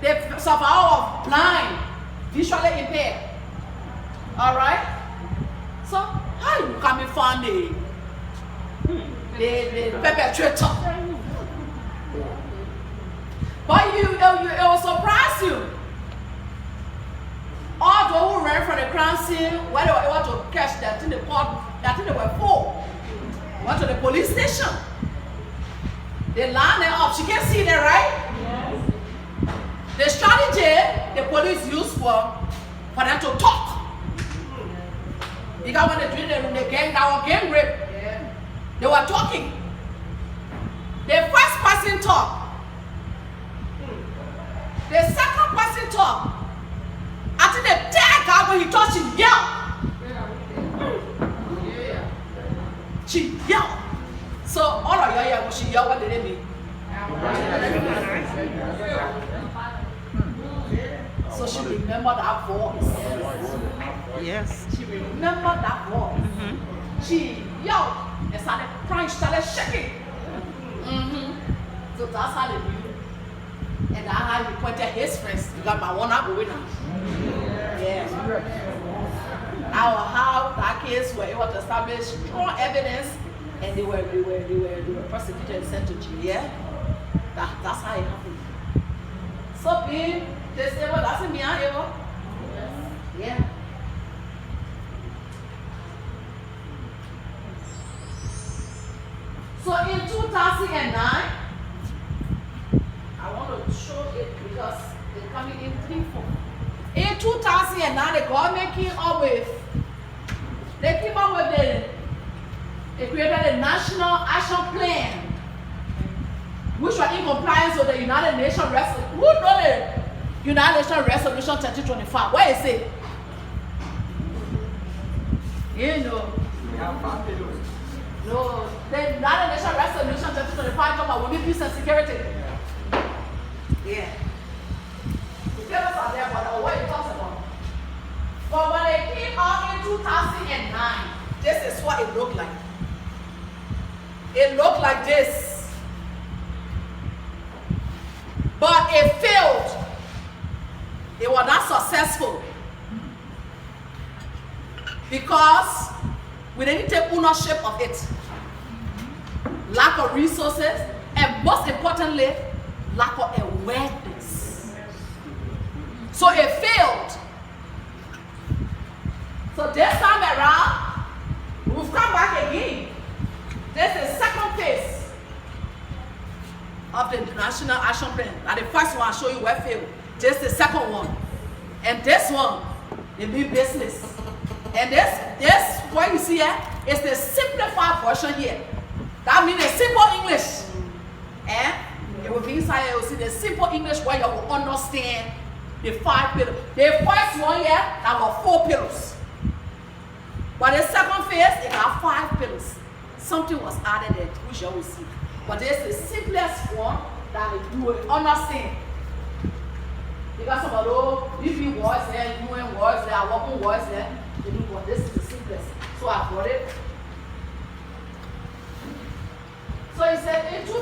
The survivor of blind, visually impaired. All right. So how you can be found the perpetrator? But it will surprise you. All those who ran from the crime scene, where they were able to catch that in the court, that they were full. Went to the police station. They lined them up. She can see that, right? Yes. The strategy the police used for them to talk. Because when they did the gang rape, they were talking. The first person talked. The second person talked. I think the third guy, when he touched, she yelled. She yelled. So all of y'all, when she yelled, what did it mean? So she remembered that voice. Yes. She remembered that voice. She yelled and started crying, started shaking. So that's how they knew. And that's how he pointed his friends. You got my one up with him. Yeah. Now how that case were able to establish strong evidence and they were prosecuted and sent to jail. Yeah? That's how it happened. So being disabled doesn't mean I'm able. Yeah. So in 2009, I want to show it because it's coming in 3-4. In 2009, the government came up with they created a national action plan which were in compliance with the United Nations Resolution. Who know the United Nations Resolution 1325? Where is it? You know. No, the United Nations Resolution 1325 talk about women, peace and security. Yeah. The papers are there, but what it talks about. But when they came out in 2009, this is what it looked like. It looked like this. But it failed. It was not successful. Because we didn't take ownership of it. Lack of resources, and most importantly, lack of awareness. So it failed. So this time around, we've come back again. This is the second phase of the National Action Plan. Now the first one I show you where it failed. This is the second one. And this one, the big business. And this what you see here is the simplified version here. That means the simple English. And it will be inside here, you see the simple English where you will understand the 5 pillars. The first one here, that was 4 pillars. But the second phase, it got 5 pillars. Something was added there, which you will see. But this is the simplest one that you will understand. Because some of those different words there, UN words there, working words there, they do, but this is the simplest. So I brought it. So he said in 2009,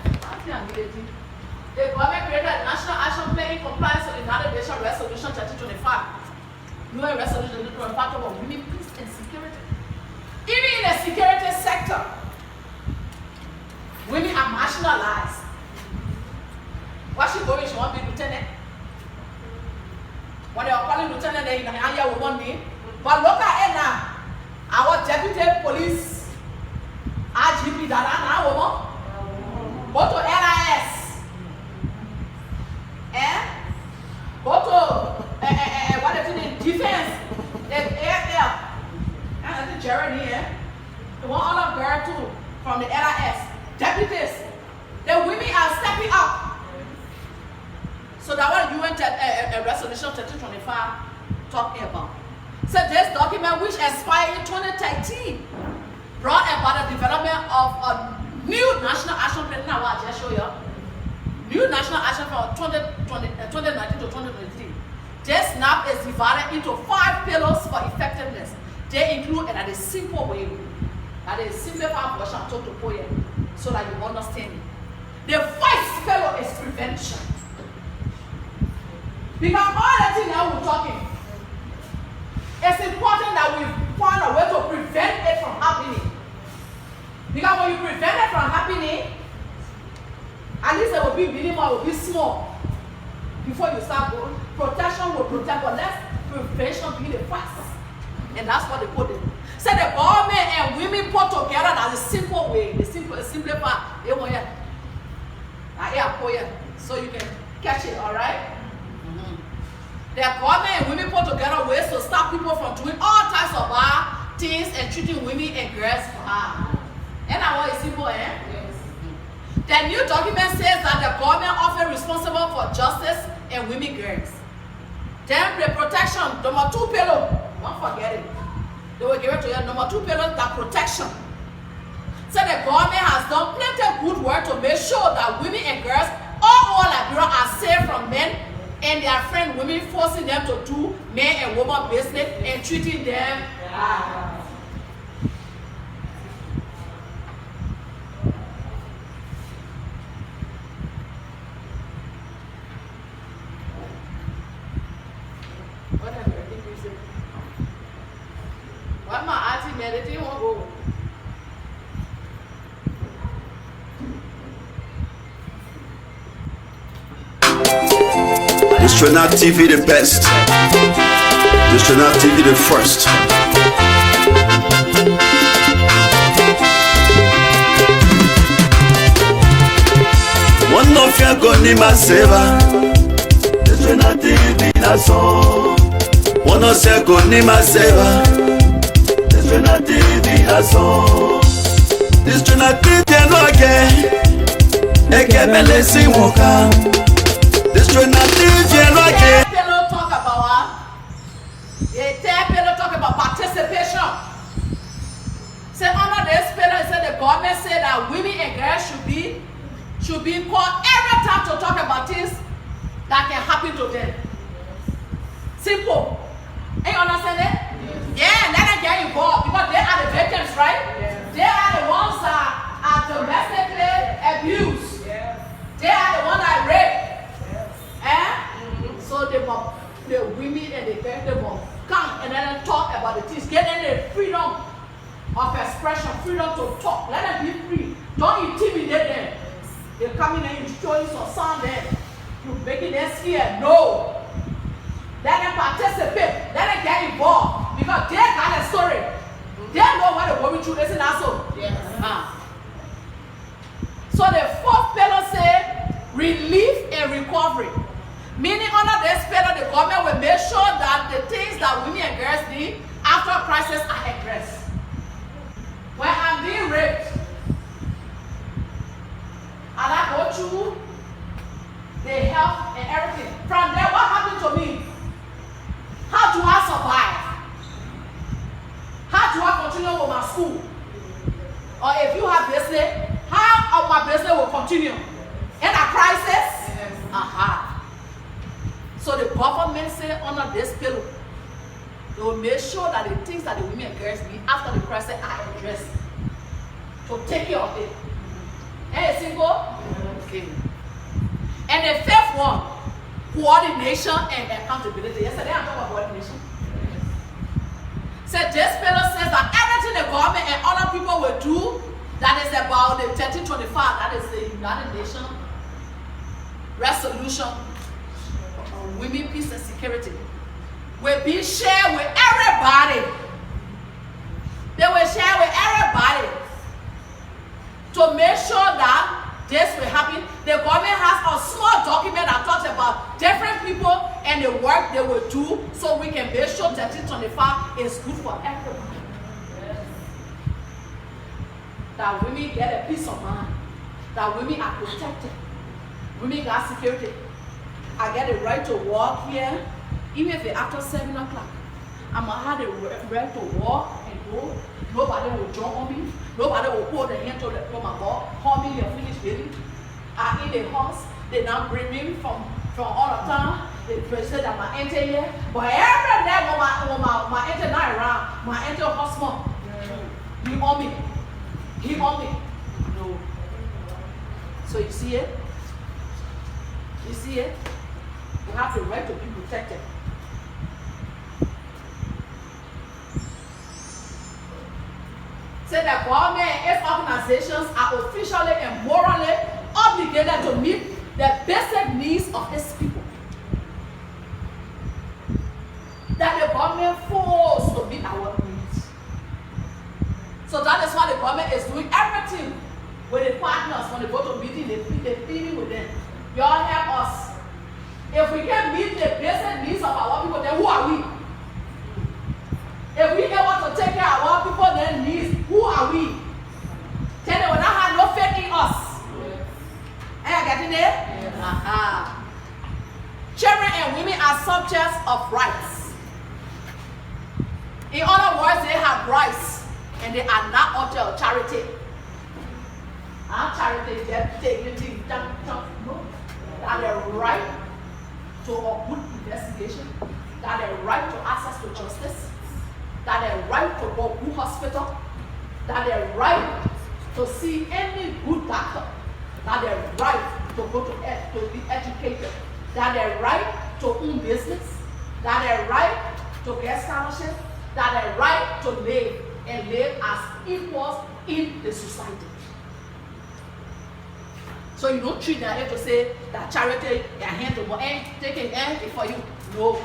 the government created a National Action Plan in compliance with the United Nations Resolution 1325. UN Resolution 1325 about women, peace and security. Even in the security sector, women are marginalized. What she going, she want to be lieutenant. When they are calling lieutenant, they will want me. But look at it now. Our deputy police, SGBV, go to LIS. Go to what is it? Defense. And the Jeremy here. They want all of girls too from the LIS. Deputies. The women are stepping up. So that what UN Resolution 1325 talking about. So this document, which expired in 2013, brought about the development of a new national action plan. Now I just show you. New national action plan from 2019 to 2023. This NAP is divided into 5 pillars for effectiveness. They include it at a simple way. That is simplified version I talk to you so that you understand it. The first pillar is prevention. Because all the things that we're talking, it's important that we find a way to prevent it from happening. Because when you prevent it from happening, at least it will be minimal, it will be small. Before you start going, protection will protect, but let prevention be the first. And that's what they put in. So the government and women put together as a simple way, the simplify. So you can catch it, all right? The government and women put together ways to stop people from doing all types of bad things and treating women and girls bad. And that one is simple, eh? Yes. The new document says that the government often responsible for justice and women girls. Then the protection, number 2 pillar, don't forget it. They will give it to you. Number 2 pillar, the protection. So the government has done plenty of good work to make sure that women and girls all over Liberia are safe from men and their friend women, forcing them to do man and woman business and treating them bad. What my auntie made it, you won't go. Distrona TV the best. Distrona TV the first. One of your gonna my saver. Distrona TV na song. One of your gonna my saver. Distrona TV na song. Distrona TV no again. ekebele si woka. This should not teach you like Pillow talk about participation. Say under this pillar, say the government said that women and girls should be called every time to talk about things that can happen to them. Simple. And you understand it? Yeah, let them get involved because they are the victims, right? They are the ones that are domestically abused. They are the ones that rape. So the women and the girls, they will come and let them talk about the things. Get them the freedom of expression, freedom to talk. Let them be free. Don't intimidate them. They come in and you show you some sound there. You making them scared. No. Let them participate. Let them get involved. Because they got a story. They know what they're going through. Isn't that so? Yes. So the fourth pillar said relief and recovery. Meaning under this pillar, the government will make sure that the things that women and girls need after crisis are addressed. When I'm being raped, and I go through the health and everything. From there, what happened to me? How do I survive? How do I continue with my school? Or if you have business, how my business will continue? In a crisis? So the government said under this pillar, they will make sure that the things that the women and girls need after the crisis are addressed. To take care of it. And single? Okay. And the fifth one, coordination and accountability. Yesterday I talked about coordination. So this pillar says that everything the government and other people will do that is about the 1325, that is the United Nations resolution on women, peace and security, will be shared with everybody. They will share with everybody to make sure that this will happen. The government has a small document that talks about different people and the work they will do so we can make sure 1325 is good for everybody. That women get a peace of mind. That women are protected. Women got security. I get the right to walk here, even if it's after 7 o'clock. I'm going to have the right to walk and go. Nobody will jump on me. Nobody will hold the hand to my ball. Call me your finished baby. I in the house. They now bring me from all the time. They say that my auntie here. But every day when my auntie not around, my auntie husband, he on me. He on me. No. So you see it? You see it? You have the right to be protected. Say that government and its organizations are officially and morally obligated to meet the basic needs of its people. That the government forced to meet our needs. So that is why the government is doing everything with the partners. When they go to meeting, they're pleading with them. Y'all help us. If we can meet the basic needs of our people, then who are we? If we able to take care of our people, then needs, who are we? Then they will not have no faith in us. Are you getting it? Children and women are subjects of rights. In other words, they have rights and they are not object of charity. Charity is just dignity, no. That the right to a good investigation, that the right to access to justice, that the right to go to hospital, that the right to see any good doctor, that the right to go to be educated, that the right to own business, that the right to get scholarship, that the right to live and live as equals in the society. So you don't treat that to say that charity your hand to go and taking anything for you. No.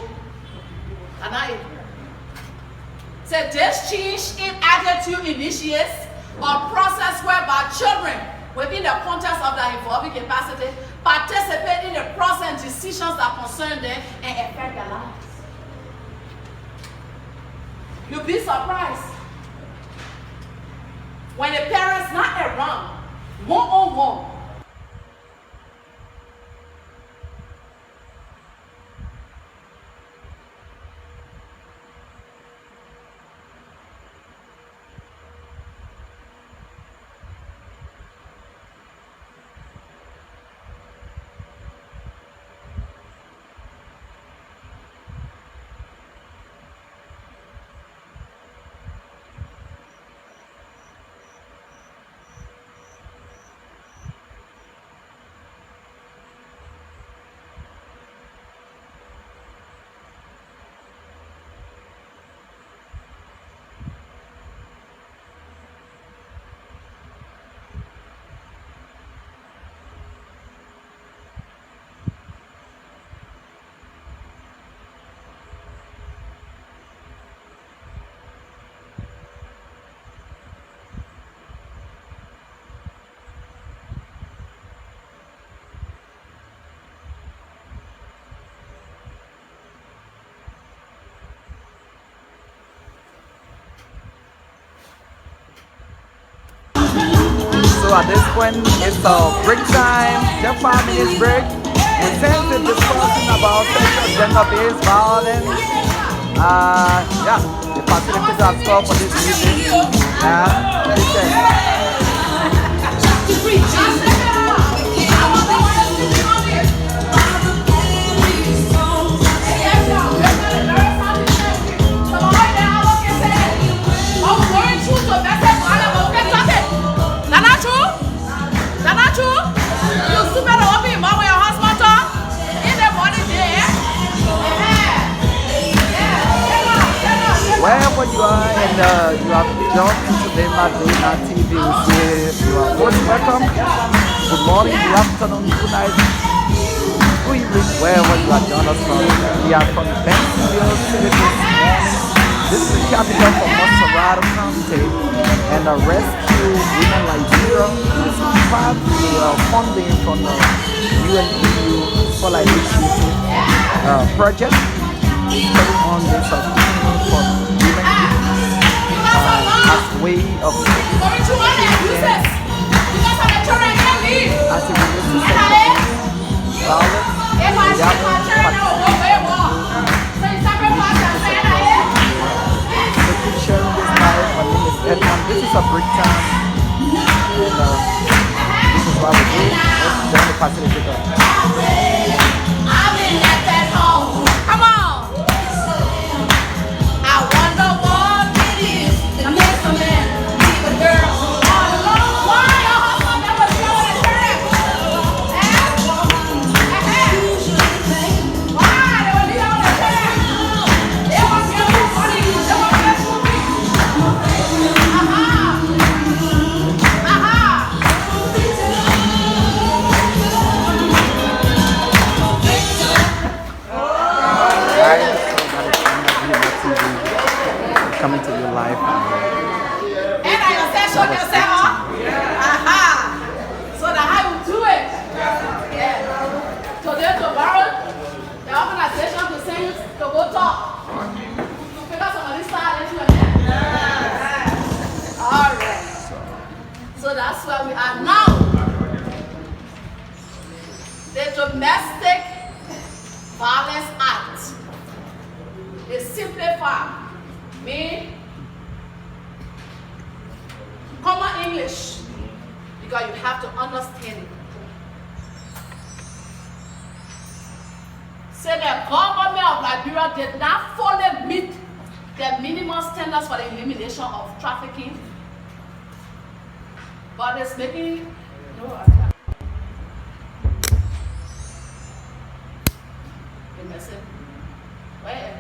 And I say this change in attitude initiates a process whereby children within the context of their evolving capacity participate in the process and decisions that concern them and affect their lives. You'll be surprised when the parents not around, one-on-one, So at this point, it's a break time, just 5 minutes break. And since we're discussing about sexual gender-based violence, yeah, the facilities are stopped for this evening. Wherever you are and you have joined into Nimba D-9 TV, we say you are most welcome. Good morning, good afternoon, good night, good evening, wherever you are joining us from. We are from Bentonville City this morning. This is the capital for Monserrate County, and the Rescue Women Liberia is part of the funding from the UNEU for like project. Carrying on this for women as a way of as it relates to violence keep sharing this life. My name is Edmund. This is a break time. And this is what we do. Let's join the facilitator. Come on! I wonder what it is that makes a man leave a girl all alone. Why your husband never showed his parents? Why they were leaving on their parents? They were getting money. They were getting money. Coming to your life. So that's how you do it. Yeah. Today, tomorrow, the organization will send you to go talk. You figure some of this style that you are there. All right. So that's where we are now. The Domestic Violence Act is simplified. Me, common English, because you have to understand it. Say the government of Liberia did not fully meet the minimum standards for the elimination of trafficking, but it's making where?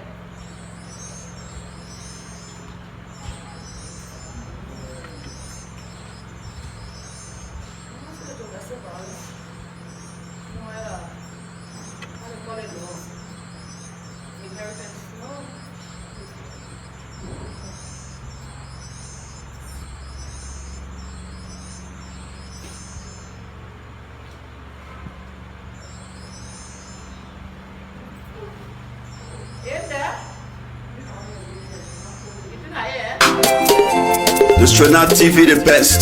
Diagoglo TV the best.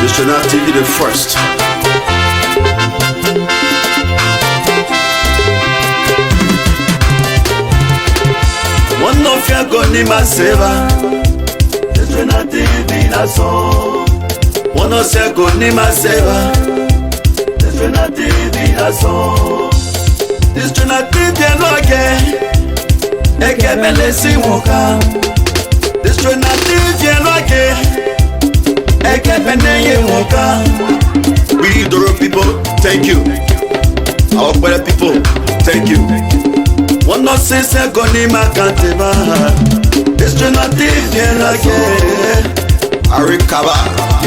Diagoglo TV the first. One of your gonna maseva. Diagoglo TV na so. One of your gonna maseva. Diagoglo TV na so. Diagoglo TV no again. Eke melesi woka. Diagoglo TV no again. Eke beneye woka. We Doro people, thank you. Our better people, thank you. One not say goni makanteba. Diagoglo TV no again. Arikaba,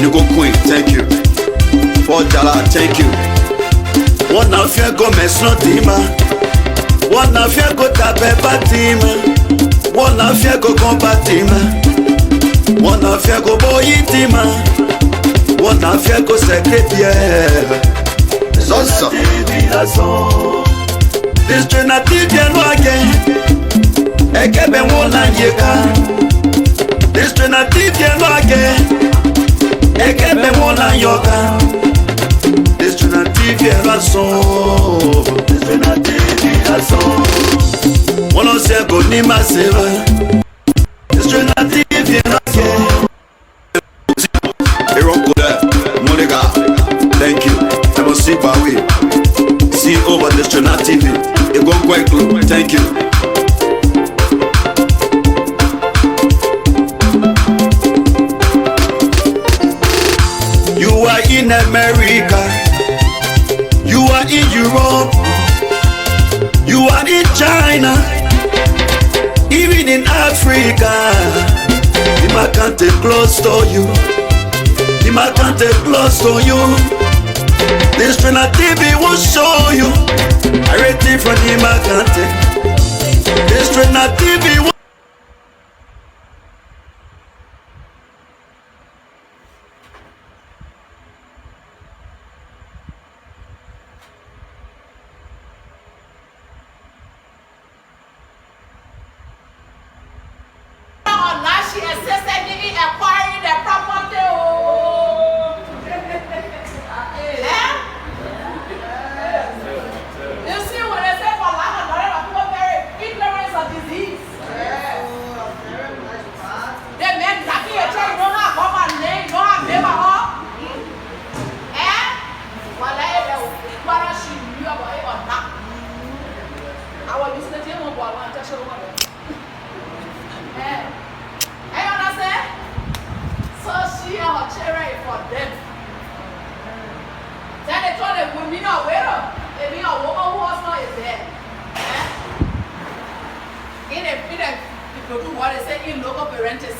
you go queen, thank you. For Jala, thank you. One of your go mesno tima. One of your go tape patima. One of your go compatima. One of your go boyitima. One of your go secretaire. Sonsa. Diagoglo TV no again. Ekebe wona yeka. Diagoglo TV no again. Eke me mona yoga. This Trinity TV rason. This Trinity TV rason. Mono se go ni ma seva. This Trinity TV rason. Eroko there, Monica. Thank you. I must see by way. See over this Trinity TV. You go quite close. Thank you. You are in America, you are in Europe, you are in China, even in Africa. Him can't take close to you. Him can't take close to you. This Trinity TV will show you. I read it from him can't take. This Trinity TV will. She assisted me in acquiring the property. You see, when they say for lack of knowledge, people very ignorance of disease. They men knocking your chair, you don't have government name, you don't have neighborhood. Well, I she knew about it or not. I was listening to him, but I want to tell you what. You understand? So she and her children is for them. Then they told them, we mean a widow. They mean a woman who husband is dead. People do what they say in local parentis,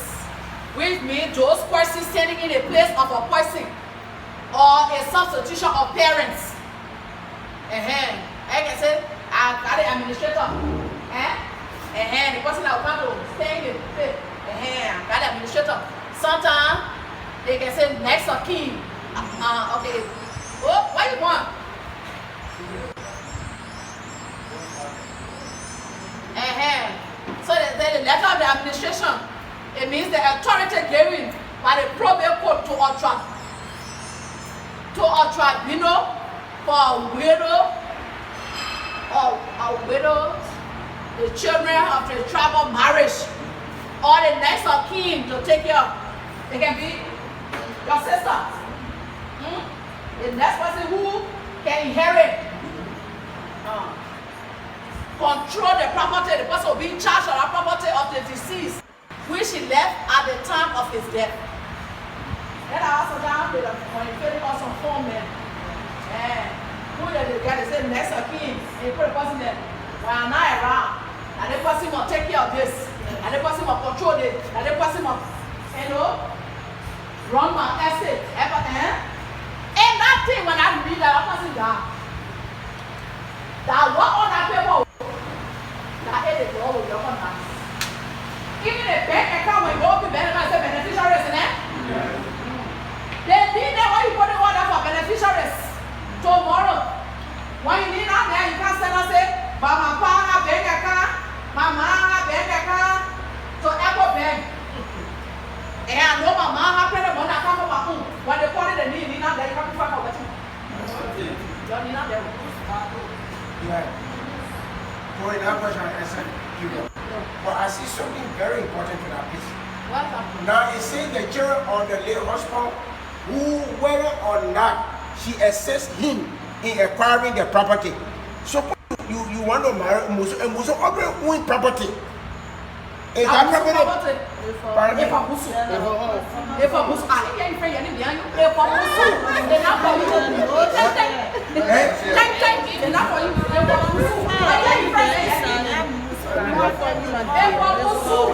which means those persons standing in a place of a person or a substitution of parents. I can say, I got the administrator. The person that will come to stay in the place. Got the administrator. Sometimes they can say next of kin. Okay. Oh, what you want? So the letter of the administration, it means the authority given by the probate court to a tribunal for a widow, the children of the tribal marriage, or the next of kin to take care of. It can be your sister. The next person who can inherit. Control the property. The person will be in charge of the property of the deceased, which he left at the time of his death. Then I also down with when you fill out some form there. Who they get? They say next of kin. And you put the person there. When I'm not around, and the person will take care of this. And the person will control it. And the person will, run my estate. And that thing when I read that person down. That what on that paper that is the law with your contact. Even a bank account when you open bank account say beneficiaries in it. They need that when you put the order for beneficiaries tomorrow. When you need that there you can send us say, but my partner bank account, my mama bank account to Echo Bank. And I know my mama pay the money account for my phone. When they call it the need not there you can't be fucked over. You need not there. Yeah. For that question, I said, but I see something very important in that piece. What happened? Now it says the children of the late husband, who whether or not she assists him in acquiring the property. So you want to marry Muso, and Muso own property. Is that property? If a Muso, I can't pray any behind you. If a Muso, they're not for you. They're not for you. If a Muso, I can't pray. If a Muso,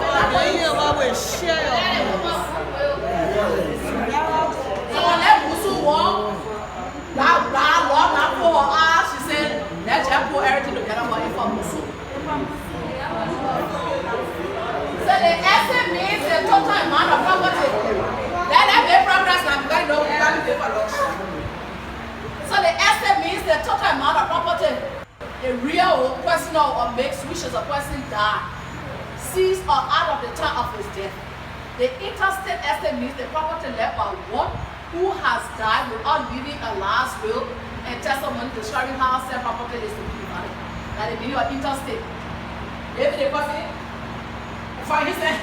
so let Muso walk. That Lord, not for her. She said, let's just put everything together for if a Muso. So the estate means the total amount of property. Then I make progress now because you know we can't pay for luxury. So the estate means the total amount of property. A real person or makes wishes a person die, cease or out of the time of his death. The interstate estate means the property left by one who has died without leaving a last will and testimony describing how said property is to be divided. That the meaning of interstate. Maybe the person, for instance,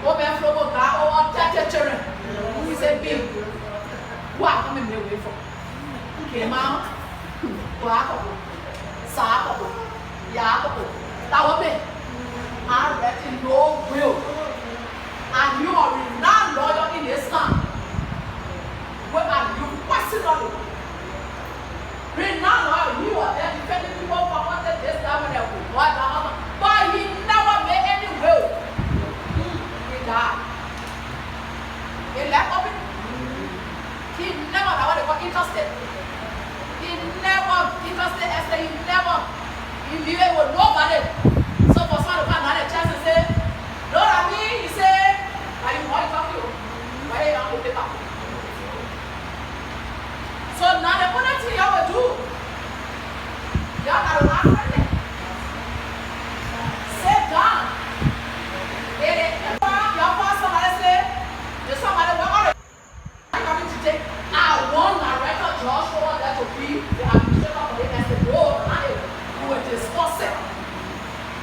overflow God or 30 children. He said, "Big, what am I away from? Came out, Wako, Sako, Yako, Tawabe. I read in no will. And you are not loyal in this time. What are you questioning? We're not loyal. You are there defending people for what they did that when they were white. But he never made any will. He died. He left of it. He never, that what they call interested. He never interested as he never, he lived with nobody. So for someone to come down the chest and say, Lord, I mean, he said, are you going to talk to you? Why are you on the paper? So now the only thing y'all will do, y'all got to laugh right there. Sit down. Y'all want somebody say, there's somebody who already coming to take, I want my record Josh over there to be the administrator for the SGBV, and we will discuss it.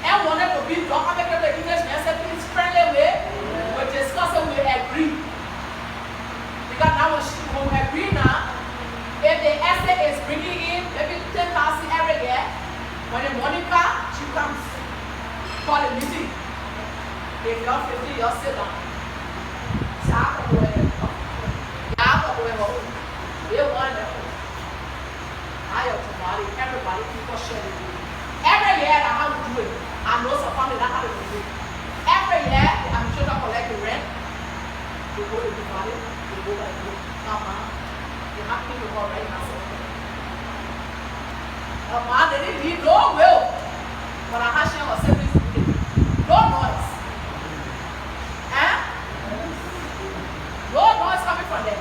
And wanted to be done, I make the English message in friendly way, we discuss it, we agree. Because now when we agree now, if the essay is bringing in maybe 10,000 every year, when the Monica, she comes for the meeting. If you're 50, you'll sit down. They want it. I have somebody, everybody, people share with you. Every year, I have to do it. I know some family that have to do it. Every year, the administrator collect the rent. They go to the body, they go by the they have people who are right now. A man, they didn't need no will. But I have to say this no noise. Eh? No noise coming from them.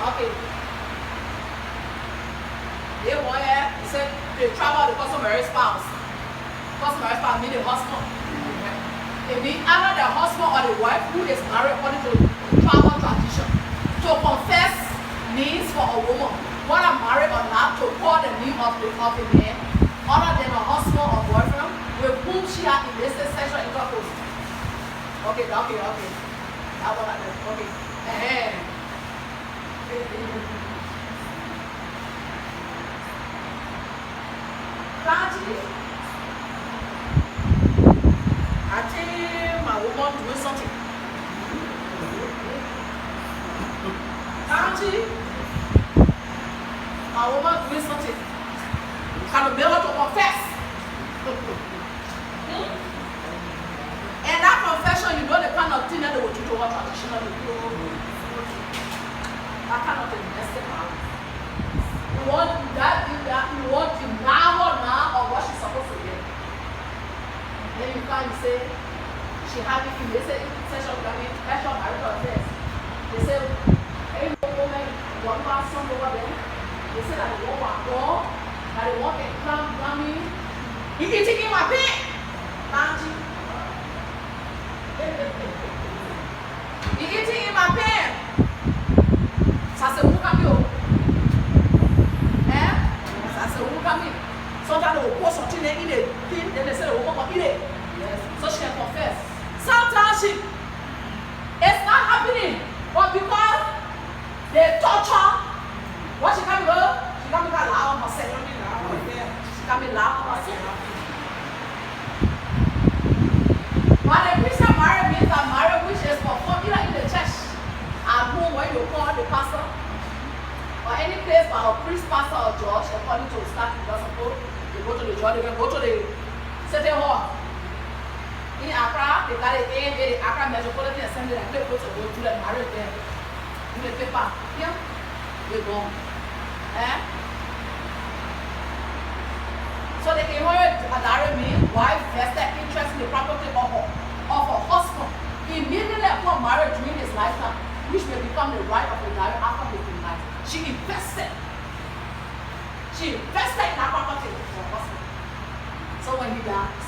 Okay. They want he said they travel the customary spouse. Customary spouse means the husband. It means either the husband or the wife who is married according to travel tradition. To confess means for a woman, whether married or not, to call the name of a man other than a husband or boyfriend with whom she has illicit sexual intercourse. Okay. That one I did. Okay. I think my woman doing something. My woman doing something. Can be able to confess. And that confession, you know the kind of thing that they will do to her traditionally. That kind of thing, that's the power. You want that, you want to now or what she's supposed to get. Then you can't say, she having illicit sexual marital affairs. They say, hey, woman, one person over there. They say that they want to go, that they want a clam me. You eating in my bed, Nancy. You eating in my bed. Ça c'est où camion? Hein? Ça c'est où camion? Sometimes they will put something in the thing, then they say they will come eat it. Yes. So she can confess. Sometimes it's not happening, but because they torture, what she can go? She can be loud herself. She can be loud herself. But the Christian marriage means that marriage which is performed either in the church, at home when you call the pastor, or any place by a priest, pastor, or judge, according to the statute, they go to the judge, they can go to the city hall. In Accra, they got it in the Accra Metropolitan Assembly, and they go to the marriage there. In the paper, here, they go. So they inherit a direct mean wife vested interest in the property of her husband immediately upon marriage during his lifetime, which may become the right of the direct after his life. She invested in that property for her husband. So when he dies,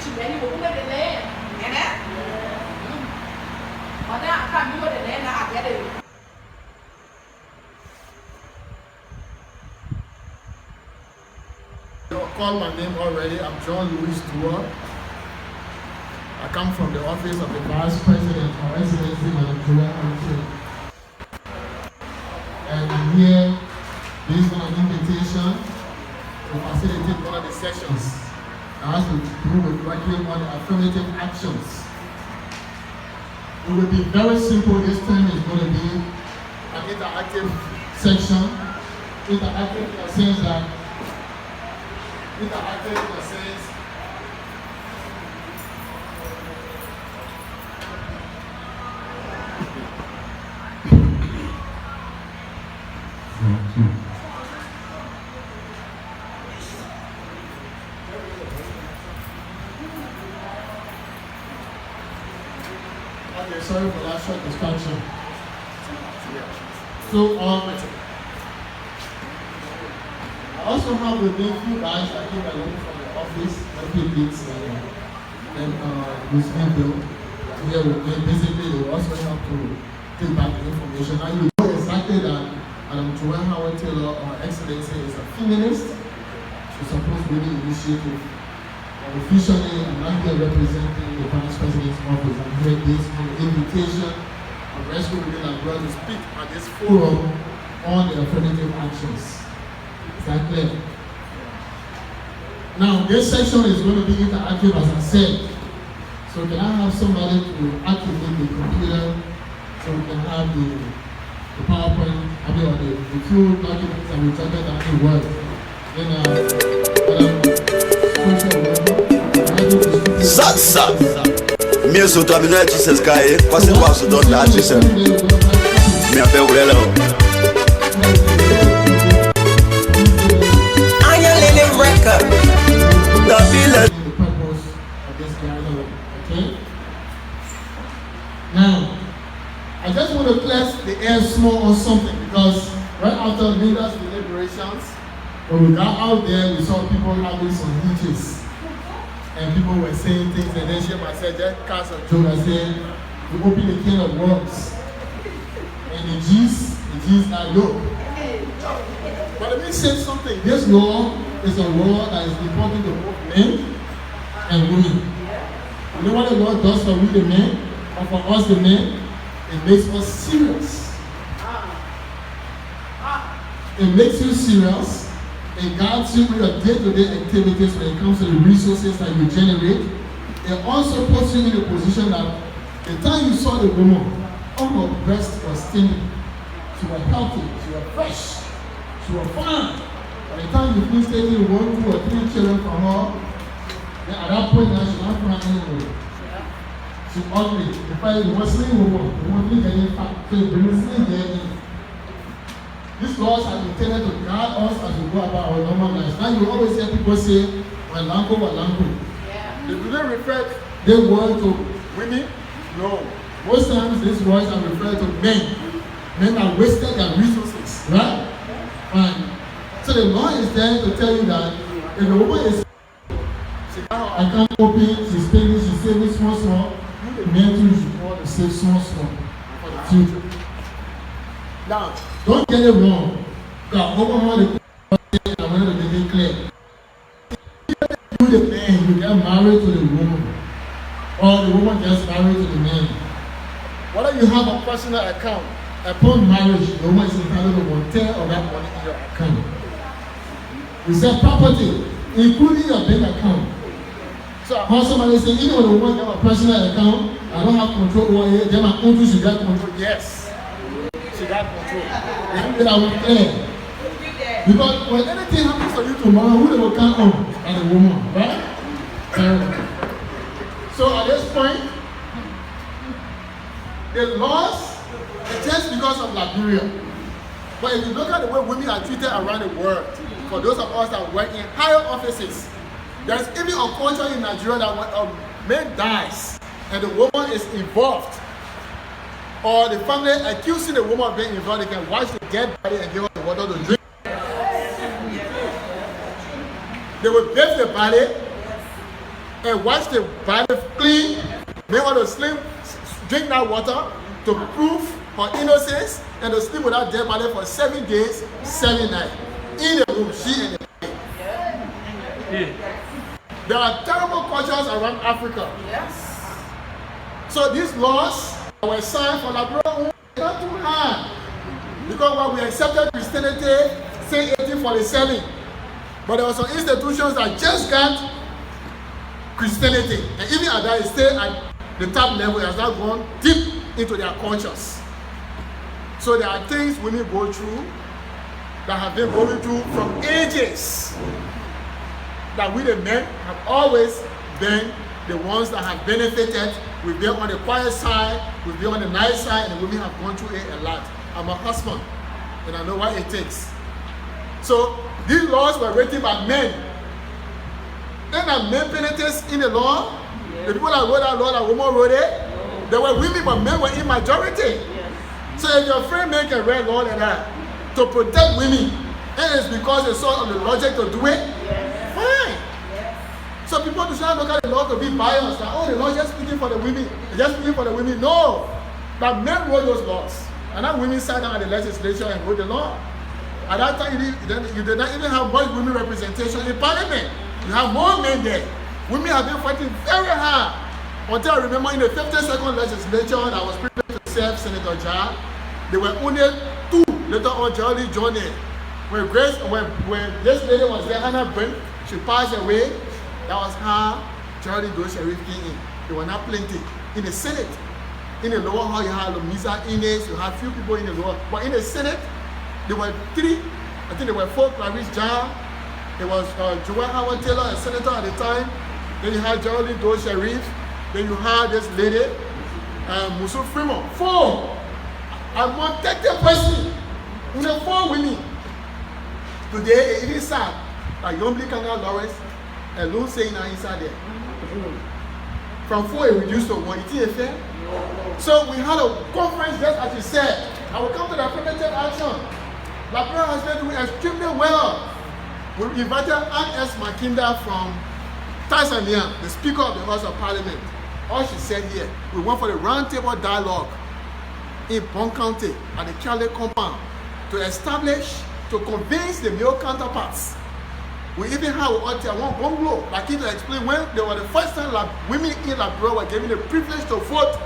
she many will look at the land. But now I can't do the land, I get it. You called my name already. I'm John Louis Stewart. I come from the office of the Vice President of Excellency Nigeria Council. And I'm here based on an invitation to facilitate one of the sessions that has to do with working on affirmative actions. It will be very simple. This time is going to be an interactive section. Interactive in the sense that okay, sorry for that short distraction. So, I also have with me a few guys that came along from the office, HTPs, and Ms. Bill here with me. Basically, they will also help to take back the information. Now, you know exactly that Madam Joanne Howard Taylor, Her Excellency, is a feminist. She's supposed to be the initiative. Officially, I'm not here representing the Vice President's office. I'm here based on the invitation of Rescue Women Liberia to speak at this forum on the affirmative actions. Is that clear? Now, this section is going to be interactive, as I said. So can I have somebody to activate the computer so we can have the PowerPoint, or the few documents that we jotted down in Word. Sasa mi so to abina Jesus kai kwase wa so don da Jesus mi ape wurele o Anya Lele record the village. Okay? Now, I just want to clear the air small on something, because right after leaders' deliberations, when we got out there, we saw people having some hitches. And people were saying things, and then she said, just cast a joke and said, we open the can of worms. And the G's are low. But let me say something. This law is a law that is important to both men and women. You know what the law does for we the men, or for us the men? It makes us serious. It makes you serious. It guides you through your day-to-day activities when it comes to the resources that you generate. It also puts you in a position that the time you saw the woman, all her breast was stinging. She was healthy, she was fresh, she was fine. By the time you finish taking 1, 2, or 3 children from her, then at that point now she's not fine anymore. She's ugly. In fact, the Muslim woman, the woman getting fat, so the Muslim getting. These laws are intended to guide us as we go about our normal lives. Now you always hear people say, Walango, Walango. Yeah. Do they refer their word to women? No. Most times these words are referred to men. Men are wasted their resources, right? Fine. So the law is there to tell you that if a woman is she can't open, she's spending, she's saving small, you the men too should want to save small for the future. Now, don't get it wrong. God, overall the I wanted to make it clear. You the man, you get married to the woman, or the woman gets married to the man. Whether you have a personal account, upon marriage, the woman is entitled to 1/10 of that money in your account. You said property, including your bank account. So how somebody say, even when the woman have a personal account, I don't have control over it, then my country should get control. Yes. She got control. Then I will clear. Because when anything happens to you tomorrow, who will count on? And the woman, right? So at this point, the laws, just because of Liberia. But if you look at the way women are treated around the world, for those of us that work in higher offices, there's even a culture in Nigeria that when a man dies and the woman is involved, or the family accusing the woman of being involved, they can wash the dead body and give her the water to drink. They will bathe the body, and wash the body clean, make all the slim drink that water to prove her innocence, and to sleep without dead body for 7 days, 7 nights. In the room, she and the There are terrible cultures around Africa. Yes. So these laws were signed for Labrador, not too hard. Because when we accepted Christianity, say 1847, but there were some institutions that just got Christianity, and even at that, it stayed at the top level, it has not gone deep into their cultures. So there are things women go through that have been going through from ages, that we the men have always been the ones that have benefited. We've been on the quiet side, we've been on the nice side, and the women have gone through it a lot. I'm a husband, and I know what it takes. So these laws were written by men. Then the men penitents in the law. The people that wrote that law, that women wrote it, there were women, but men were in majority. So if your friend make a red law like that to protect women, and it's because they saw the logic to do it, fine. So people do not look at the law to be biased. Like, oh, the law is just speaking for the women. It's just speaking for the women. No. But men wrote those laws. And then women sat down at the legislature and wrote the law. At that time, you did not even have much women representation in parliament. You have more men there. Women have been fighting very hard. Until I remember in the 52nd legislature that was privileged to serve Senator Jar, there were only 2. Later on, Charlie joined it. When this lady was there, Hannah Brent, she passed away. That was how Charlie Doe Sheriff came in. There were not plenty. In the Senate, in the lower hall, you had Louisa Inez, you had few people in the lower. But in the Senate, there were 3. I think there were 4. Clarice Jar. There was Joanne Howard Taylor, a senator at the time. Then you had Charlie Doe Sheriff. Then you had this lady, Musu Fremont. 4. Among 30 persons, only 4 women. Today, it is sad. Like Yombly Kanga Lawrence, and Lou saying now inside there. From 4, it reduced to 1. It is fair. So we had a conference, just as you said. I will come to the affirmative action. Labrador has been doing extremely well. We invited Ann S. Makinda from Tanzania, the Speaker of the House of Parliament. All she said here, we went for the roundtable dialogue in Bon County at the Charlie compound to establish, to convince the male counterparts. We even had one Diagoglo, like to explain when they were the first time women in Labrador were given the privilege to vote.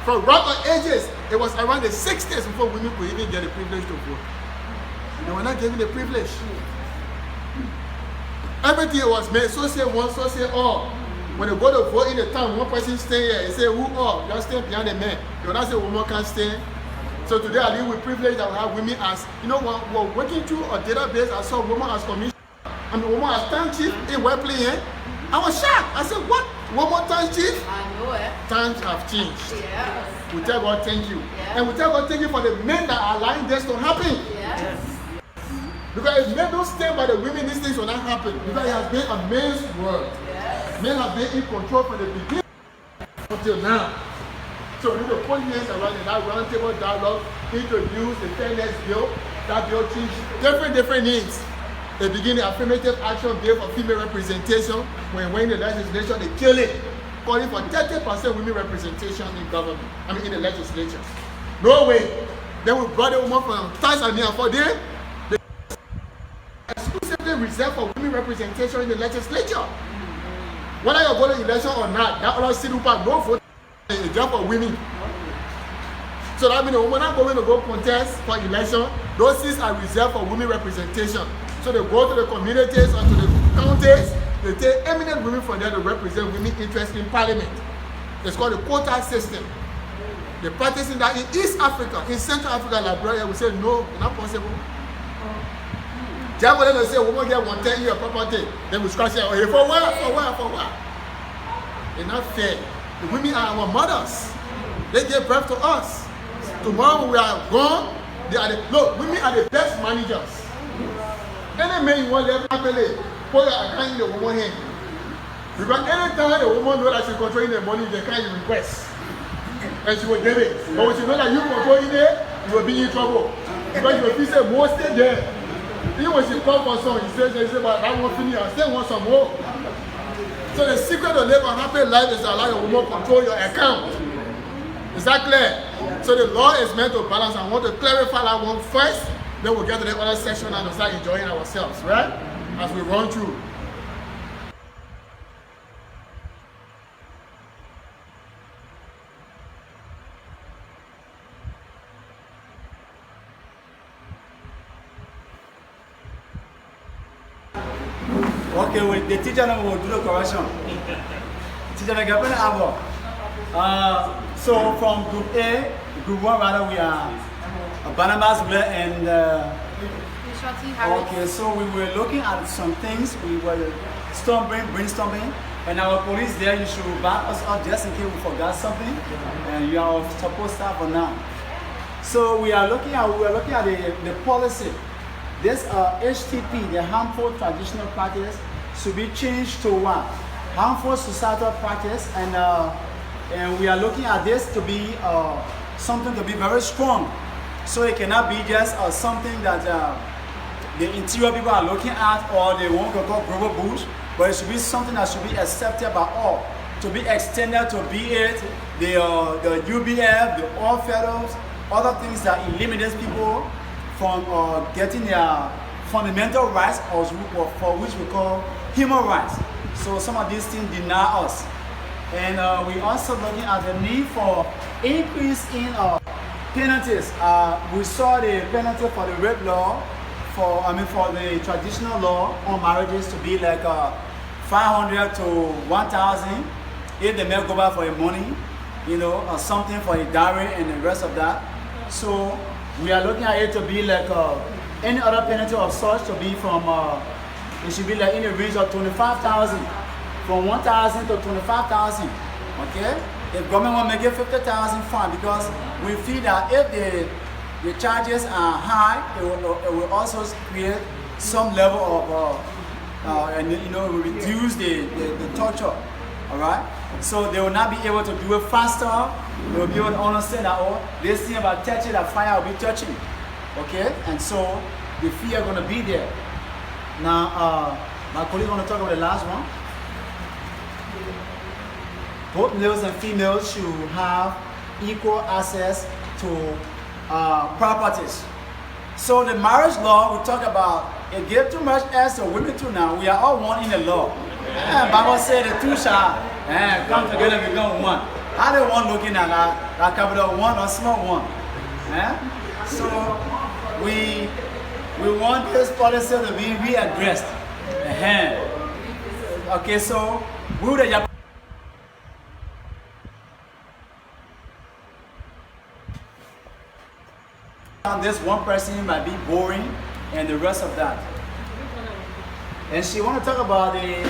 From rapid ages, it was around the 60s before women could even get the privilege to vote. They were not given the privilege. Everything was made, so say one, so say all. When they go to vote in the town, one person stay here, they say who all, just stay behind the men. They will not say woman can't stay. So today I live with privilege that we have women as, you know, we're working through a database. I saw women as commissioner, and the woman as town chief in Wepley here. I was shocked. I said, what? Woman town chief? I know it. Times have changed. Yes. We tell God thank you. Yes. And we tell God thank you for the men that are allowing this to happen. Yes. Because if men don't stand by the women, these things will not happen. Because it has been a men's world. Yes. Men have been in control from the beginning until now. So we need to put hands around in that roundtable dialogue, introduce the fairness bill. That bill changed different needs. They begin the affirmative action bill for female representation. When we're in the legislature, they kill it, calling for 30% women representation in government. I mean in the legislature. No way. Then we brought a woman from Tanzania for them. They exclusively reserved for women representation in the legislature. Whether you're going to election or not, that other city park, no vote. A job for women. So that means the women are going to go contest for election. Those seats are reserved for women representation. So they go to the communities and to the counties. They take eminent women from there to represent women interests in parliament. It's called the quota system. They're practicing that in East Africa, in Central Africa, Liberia. We say no, it's not possible. Just when they say women get 110 year property, then we scratch it. Okay, for what? It's not fair. The women are our mothers. They give birth to us. Tomorrow when we are gone, look, women are the best managers. Any man you want to happily put your account in the woman's hand. Because anytime the woman knows that she's controlling the money, they can't request. And she will get it. But when she knows that you controlling it, you will be in trouble. Because you will feel say more stay there. Even when she comes for some, she says, but I won't finish, I still want some more. So the secret to live a happy life is to allow your woman control your account. Is that clear? So the law is meant to balance. I want to clarify that one first, then we'll get to the other section and start enjoying ourselves, right? As we run through. Okay, with the teacher will do the correction. Teacher Abo. So from group A, group 1 rather, we are Barnabas Blair and okay, so we were looking at some things, we were brainstorming, and our police there, you should back us up just in case we forgot something, and you are supposed to have now. So we are looking at the policy. This HTP, the harmful traditional practice, should be changed to what? Harmful societal practice, and we are looking at this to be something to be very strong. So it cannot be just something that the interior people are looking at or they want to call global bush, but it should be something that should be accepted by all, to be extended to be it, the UBF, the all federals, other things that eliminates people from getting their fundamental rights, or for which we call human rights. So some of these things deny us. And we also looking at the need for increase in penalties. We saw the penalty for the rape law, for the traditional law on marriages to be like 500 to 1,000 if the male go back for the money, or something for the dowry and the rest of that. So we are looking at it to be like any other penalty of such to be from, it should be like in the range of 25,000, from 1,000 to 25,000, okay? If government will make it 50,000, fine, because we feel that if the charges are high, it will also create some level of, and it will reduce the torture, all right? So they will not be able to do it faster. They will be able to understand that, oh, this thing about touching, that fire will be touching, okay? And so the fear going to be there. Now, my colleague going to talk about the last one. Both males and females should have equal access to properties. So the marriage law, we talk about, it gives too much access to women too now. We are all one in the law. Bible said the two shall come together and become one. How the one looking at that capital one or small one? So we want this policy to be readdressed. Okay, so we would this one person might be boring and the rest of that. And she want to talk about the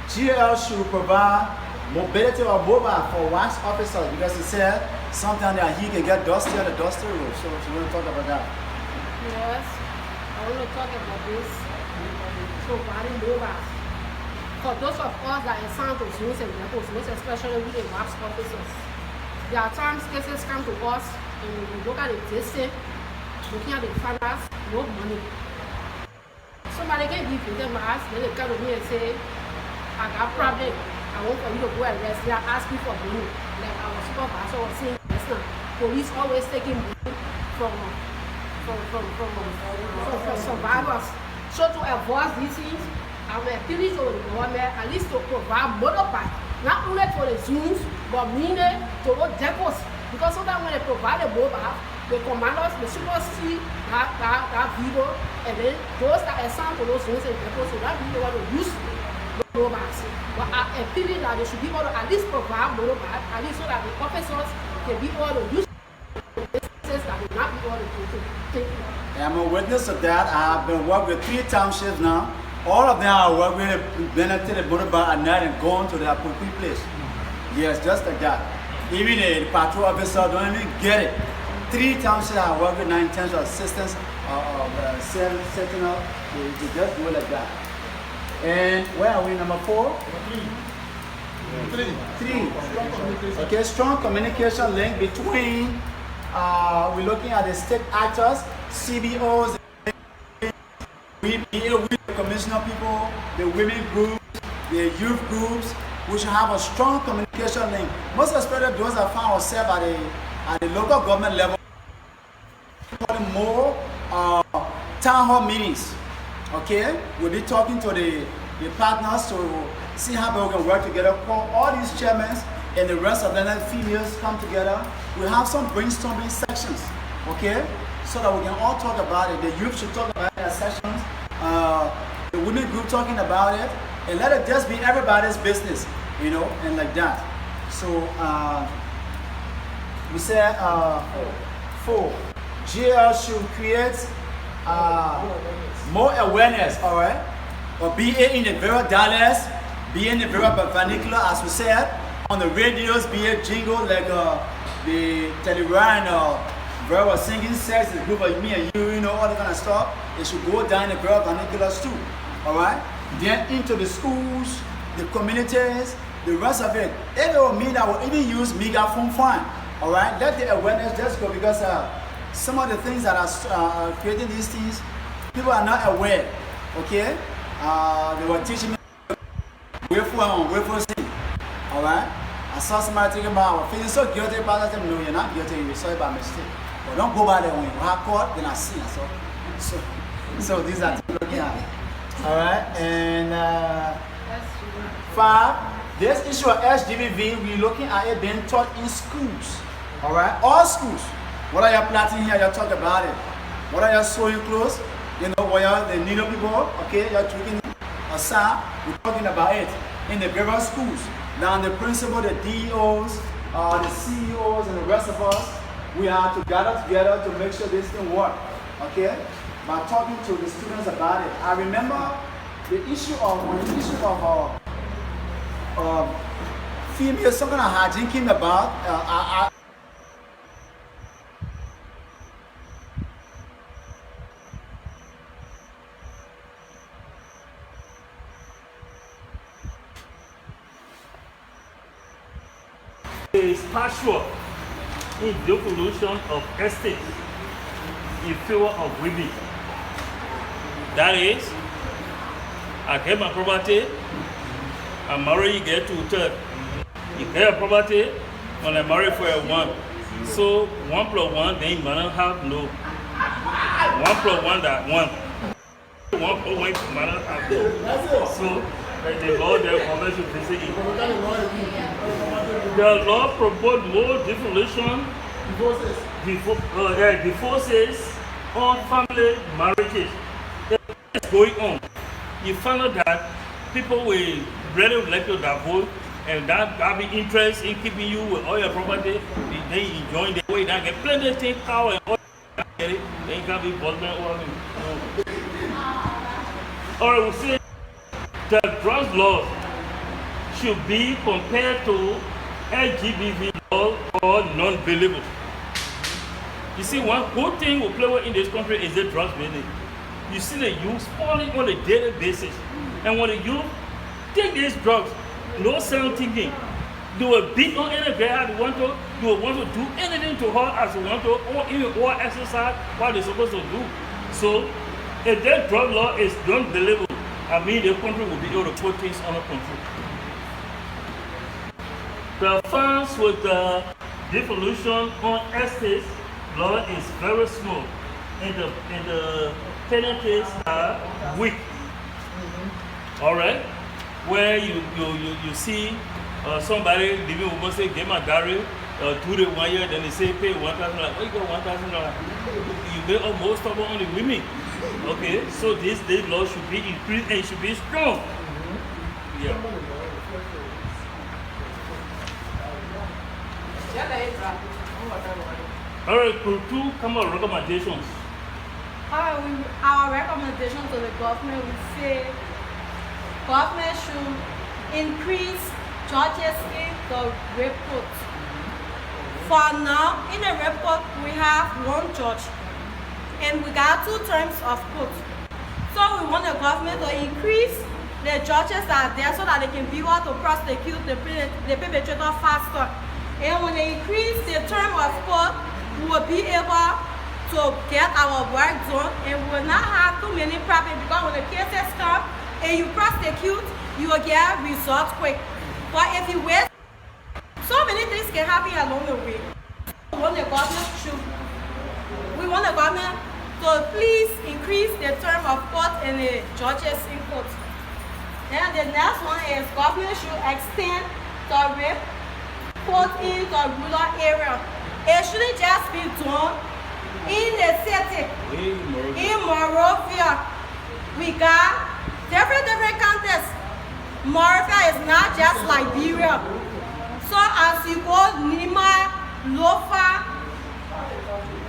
GL should provide mobility or mobile for wax officers, because he said sometimes that he can get dusty on the dusty road. So she want to talk about that. Yes, I want to talk about this, providing mobile. For those of us that are assigned to zones and depots, most especially with the wax officers, there are times cases come to us and we look at the distance, looking at the fathers, no money. Somebody can give you them ask, then they come to me and say, I got a problem. I want for you to go and rest. They are asking for money. Like our supervisor was saying just now, police always taking money from survivors. So to avoid these things, I'm appealing to the government at least to provide motorbike, not only for the zoos, but meaning to all depots. Because sometimes when they provide a mobile, the commanders, the super see that video, and then those that are assigned to those zones and depots, so that video want to use motorbikes. But I'm appealing that they should be able to at least provide motorbikes, at least so that the officers can be able to use businesses that will not be able to take. I'm a witness of that. I've been working with 3 townships now. All of them are working with benefited motorbike at night and going to their appropriate place. Yes, just like that. Even the patrol officer don't even get it. 3 townships are working 9 times of assistance sentinel. They just do it like that. And where are we? Number 4? 3. Okay, strong communication link between, we're looking at the state actors, CBOs, we deal with the commissioner people, the women groups, the youth groups, we should have a strong communication link. Most especially those that find ourselves at the local government level, calling more town hall meetings. Okay, we'll be talking to the partners to see how we can work together. Call all these chairmen and the rest of the females come together. We have some brainstorming sections, okay, so that we can all talk about it. The youth should talk about their sessions. The women group talking about it, and let it just be everybody's business, you know, and like that. So we said 4. GL should create more awareness, all right, or be it in the various dialects, be in the various vernacular, as we said, on the radios, be it jingle like the Telegram various singing sex, the group of me and you know, all that kind of stuff. It should go down in the various vernaculars too, all right. Then into the schools, the communities, the rest of it. If it will mean I will even use megaphone fine, all right. Let the awareness just go, because some of the things that are creating these things, people are not aware, okay? They were teaching me wafer sing, all right? I saw somebody thinking about, I was feeling so guilty about that. I said, no, you're not guilty, you saw it by mistake. But don't go by there when you have caught, then I see. So these are things looking at, all right? And 5, this issue of SGBV, we're looking at it being taught in schools, all right? All schools. What are you planting here? You talk about it. What are you sewing clothes? You know, what are the needle people? Okay, you're tweaking a sound. We're talking about it in the various schools. Now, the principal, the DEOs, the CEOs, and the rest of us, we are to gather together to make sure this thing works. Okay, by talking to the students about it. I remember the issue of female, some kind of hygiene came about. Is partial in devolution of estate in favor of women. That is, I get my property, I marry, you get 2/3. You get a property, when I marry for a 1. So 1 + 1, then you might have no. 1 + 1 that 1. 1 + 1 you might have no. So the law there convention basically. The law proposed more devolution divorces on family marriages. It's going on. You find out that people will really like to divorce, and that have interest in keeping you with all your property. They enjoy the way that get plenty of things, power and all that. Then you can be husband or or we say the drugs law should be compared to SGBV law or non-billable. You see, one good thing we play with in this country is the drugs business. You see the youth falling on a daily basis. And when the youth take these drugs, no sound thinking, they will beat on any girl they want to, they will want to do anything to her as they want to, or even or exercise what they're supposed to do. So, if that drug law is non-billable, I mean the country will be able to put things under control. The funds with the devolution on estates law is very small, and the penalties are weak. All right, where you see somebody living with say get my diary 2 to 1 year, then they say pay $1,000. Why you got $1,000? You pay almost double on the women. Okay, so this law should be increased and it should be strong. Yeah. All right, two common recommendations. Our recommendation to the government would say government should increase judges in the rape court. For now, in the rape court, we have 1 judge, and we got 2 terms of court. So we want the government to increase the judges that are there so that they can be able to prosecute the perpetrator faster. And when they increase the term of court, we will be able to get our work done, and we will not have too many problems, because when the cases come and you prosecute, you will get results quick. But if you wait, so many things can happen along the way. We want the government to please increase the term of court and the judges in court. Then the next one is government should extend the rape court in the rural area. It shouldn't just be done in the city. In Monrovia, we got different counties. Monrovia is not just Liberia. So as you go Nimba, Lofa,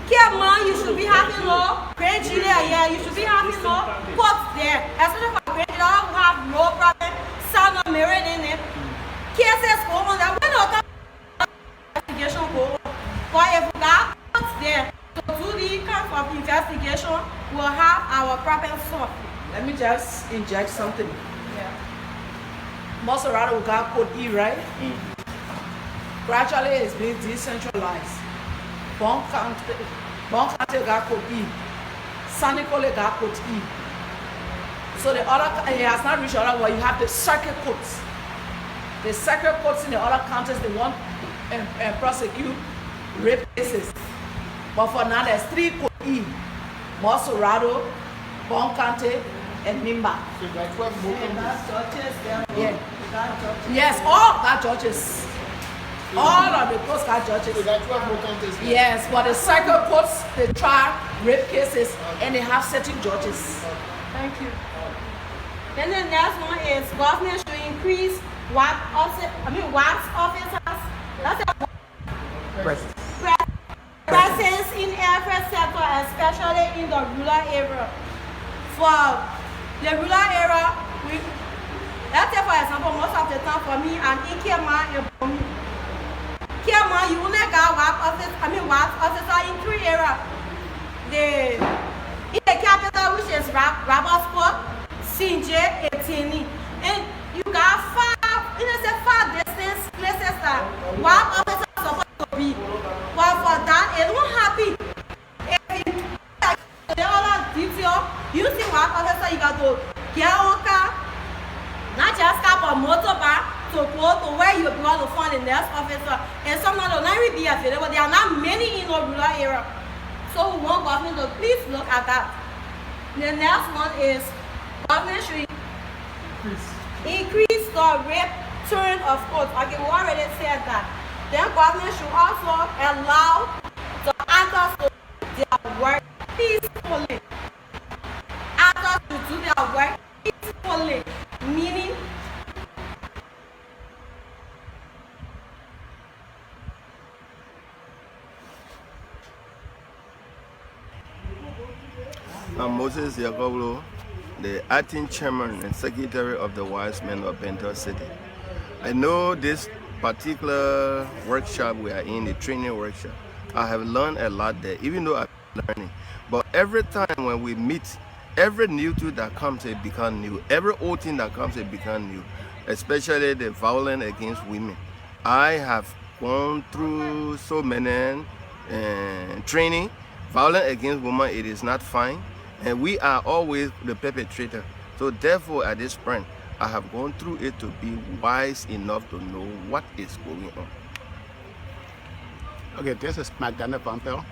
Kema, you should be having no Grand Julia, yeah, you should be having no courts there. Especially for Grand Julia who have no problem, sound of married in it. Cases go on that when no investigation go on. But if we got courts there to do the kind of investigation, we'll have our problem solved. Let me just inject something. Yeah. Maserati we got code E, right? Gradually it's being decentralized. Bon County got code E. San Nicole got code E. So the other, it has not reached other where you have the circuit courts. The circuit courts in the other counties, they want and prosecute rape cases. But for now, there's 3 code E. Maserati, Bon County, and Nimba. So there are 12 more counties. Yeah. Yes, all got judges. All of the courts got judges. So there are 12 more counties. Yes, but the circuit courts, they try rape cases and they have certain judges. Thank you. Then the next one is government should increase wax officers. That's a presence in every sector, especially in the rural area. For the rural area, let's say for example, most of the time for me, I'm in Kema and Bomi. Kema, you only got wax officer in 3 areas. In the capital, which is Rabasport, Sinje, Etini. And you got 5 distance places that wax officers are supposed to be. But for that, it won't happen. If you the other detail, you see wax officer, you got to get on car, not just car but motorbike to go to where you want to find the next officer. And some of them will not be available. There are not many in the rural area. So we want government to please look at that. The next one is government should increase the rape turn of court. Okay, we already said that. Then government should also allow the actors to do their work peacefully. Actors to do their work peacefully, meaning I'm Moses Diagoglo, the acting chairman and secretary of the Wise Men of Bento City. I know this particular workshop we are in, the training workshop, I have learned a lot there, even though I'm learning. But every time when we meet, every new tool that comes, it becomes new. Every old thing that comes, it becomes new, especially the violence against women. I have gone through so many training. Violence against women, it is not fine. And we are always the perpetrator. So therefore, at this point, I have gone through it to be wise enough to know what is going on. Okay, this is Magdalena Vampel.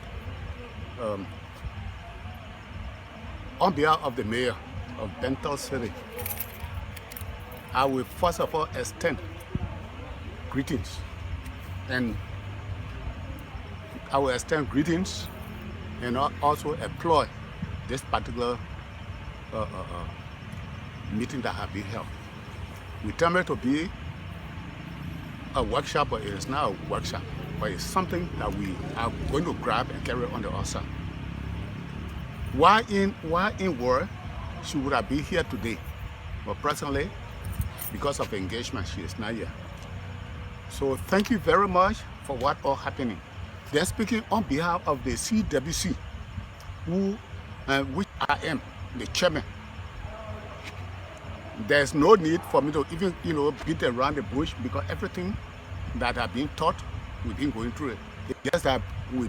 On behalf of the mayor of Bento City, I will first of all extend greetings. And I will extend greetings and also employ this particular meeting that have been held. We term it to be a workshop, but it is not a workshop, but it's something that we are going to grab and carry on the outside. Why in work, she would have been here today, but presently, because of engagement, she is not here. So thank you very much for what all happening. They're speaking on behalf of the CWC, which I am the chairman. There's no need for me to even, beat around the bush, because everything that I've been taught, we've been going through it. It's just that we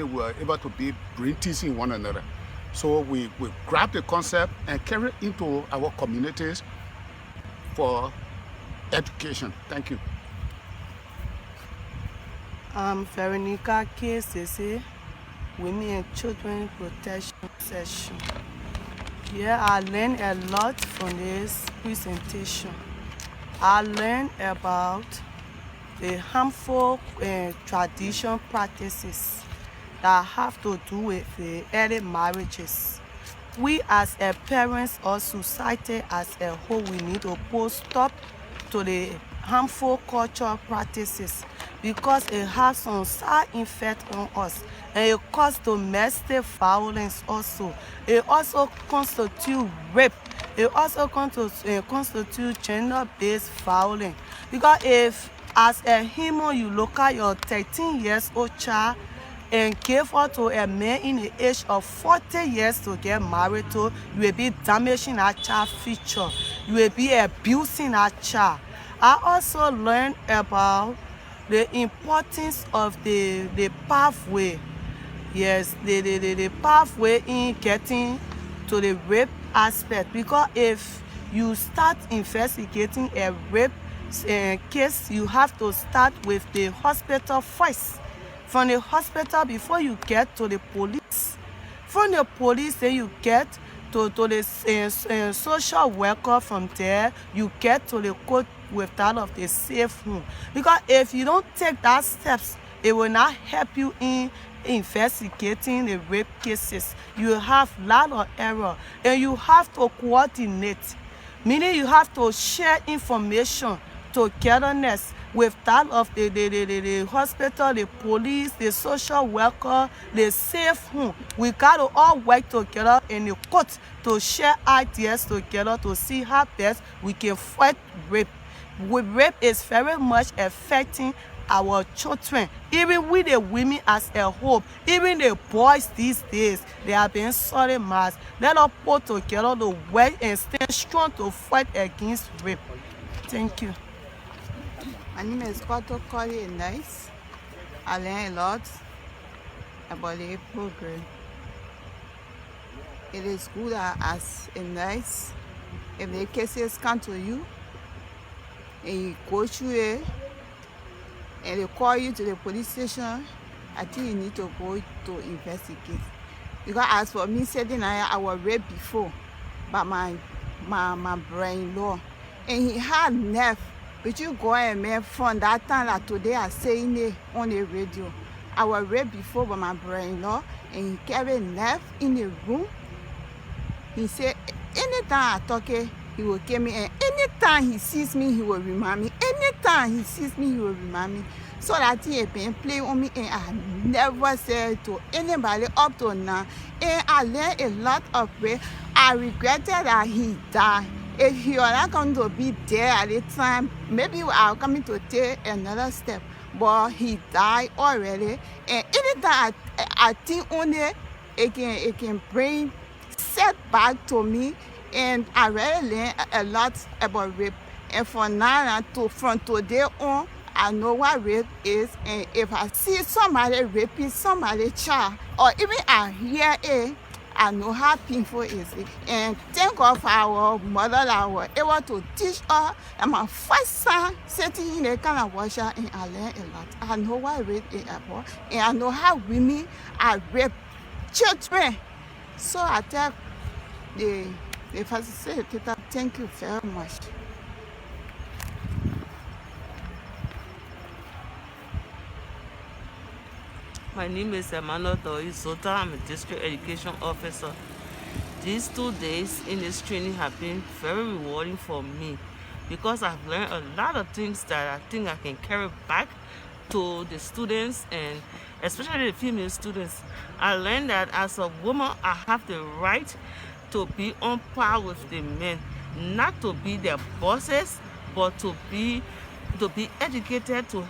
were able to be brain teasing one another. So we grab the concept and carry it into our communities for education. Thank you. I'm Veronica KCC, Women and Children Protection Session. Yeah, I learned a lot from this presentation. I learned about the harmful tradition practices that have to do with the early marriages. We as a parents or society as a whole, we need to put stop to the harmful cultural practices because it has some side effect on us, and it causes domestic violence also. It also constitutes rape. It also constitutes gender-based violence. Because if as a human you look at your 13 years old child and give her to a man in the age of 40 years to get married to, you will be damaging that child's future. You will be abusing that child. I also learned about the importance of the pathway. Yes, the pathway in getting to the rape aspect. Because if you start investigating a rape case, you have to start with the hospital first. From the hospital before you get to the police. From the police, then you get to the social worker. From there, you get to the court with that of the safe home. Because if you don't take that steps, it will not help you in investigating the rape cases. You have a lot of error, and you have to coordinate, meaning you have to share information togetherness with that of the hospital, the police, the social worker, the safe home. We got to all work together in the court to share ideas together to see how best we can fight rape. Rape is very much affecting our children, even with the women as a whole, even the boys these days, they are being sodomized. Let us put together the work and stand strong to fight against rape. Thank you. My name is Koto Koli Nice. I learned a lot about the program. It is good as a nice. If the cases come to you and you go through it and they call you to the police station, I think you need to go to investigate. Because as for me, saying I was raped before by my brother-in-law, and he had nerve. But you go and make from that time that today I saying it on the radio. I was raped before by my brother-in-law, and he carried nerve in the room. He said, anytime I talk it, he will kill me, and anytime he sees me, he will remind me. Anytime he sees me, he will remind me. So that he had been playing on me, and I never said to anybody up to now. And I learned a lot of way. I regretted that he died. If he was not going to be there at the time, maybe I was coming to take another step. But he died already. And anytime I think on it, it can bring setback to me. And I really learned a lot about rape. And from now on, from today on, I know what rape is. And if I see somebody raping somebody's child, or even I hear it, I know how painful it is. And thank God for our mother that was able to teach her. And my first son sitting in the kind of washer, and I learned a lot. I know what rape is about, and I know how women are rape children. So I tell the facilitator, thank you very much. My name is Emmanuel Sota. I'm a district education officer. These 2 days in this training have been very rewarding for me because I've learned a lot of things that I think I can carry back to the students, and especially the female students. I learned that as a woman, I have the right to be on par with the men, not to be their bosses, but to be educated, to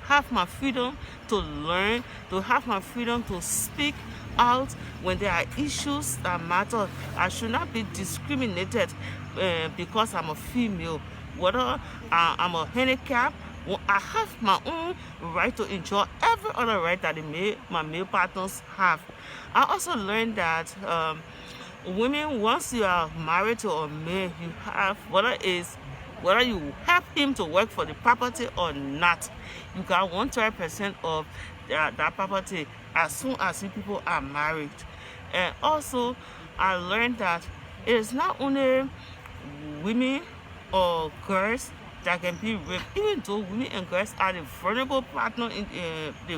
have my freedom to learn, to have my freedom to speak out when there are issues that matter. I should not be discriminated because I'm a female, whether I'm a handicap. I have my own right to enjoy every other right that my male partners have. I also learned that women, once you are married to a man, you have, whether it's whether you help him to work for the property or not, you got 100% of that property as soon as you people are married. And also, I learned that it is not only women or girls that can be raped, even though women and girls are the vulnerable partner in they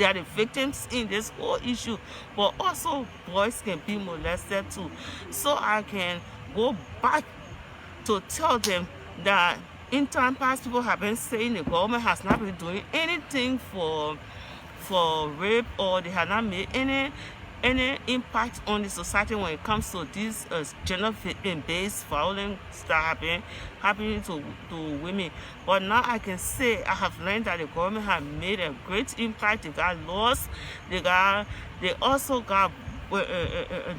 are the victims in this whole issue, but also boys can be molested too. So I can go back to tell them that in time past people have been saying the government has not been doing anything for rape, or they have not made any impact on the society when it comes to these gender-based violence that happening to women. But now I can say I have learned that the government have made a great impact. They got laws, they also got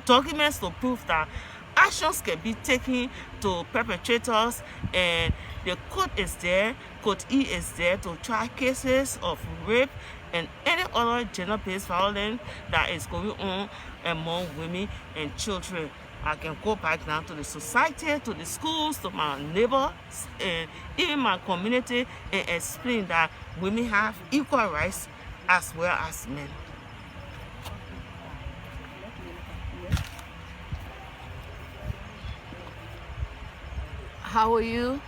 documents to prove that actions can be taken to perpetrators, and the code is there, code E is there to try cases of rape and any other gender-based violence that is going on among women and children. I can go back now to the society, to the schools, to my neighbors, and even my community, and explain that women have equal rights as well as men. How are you?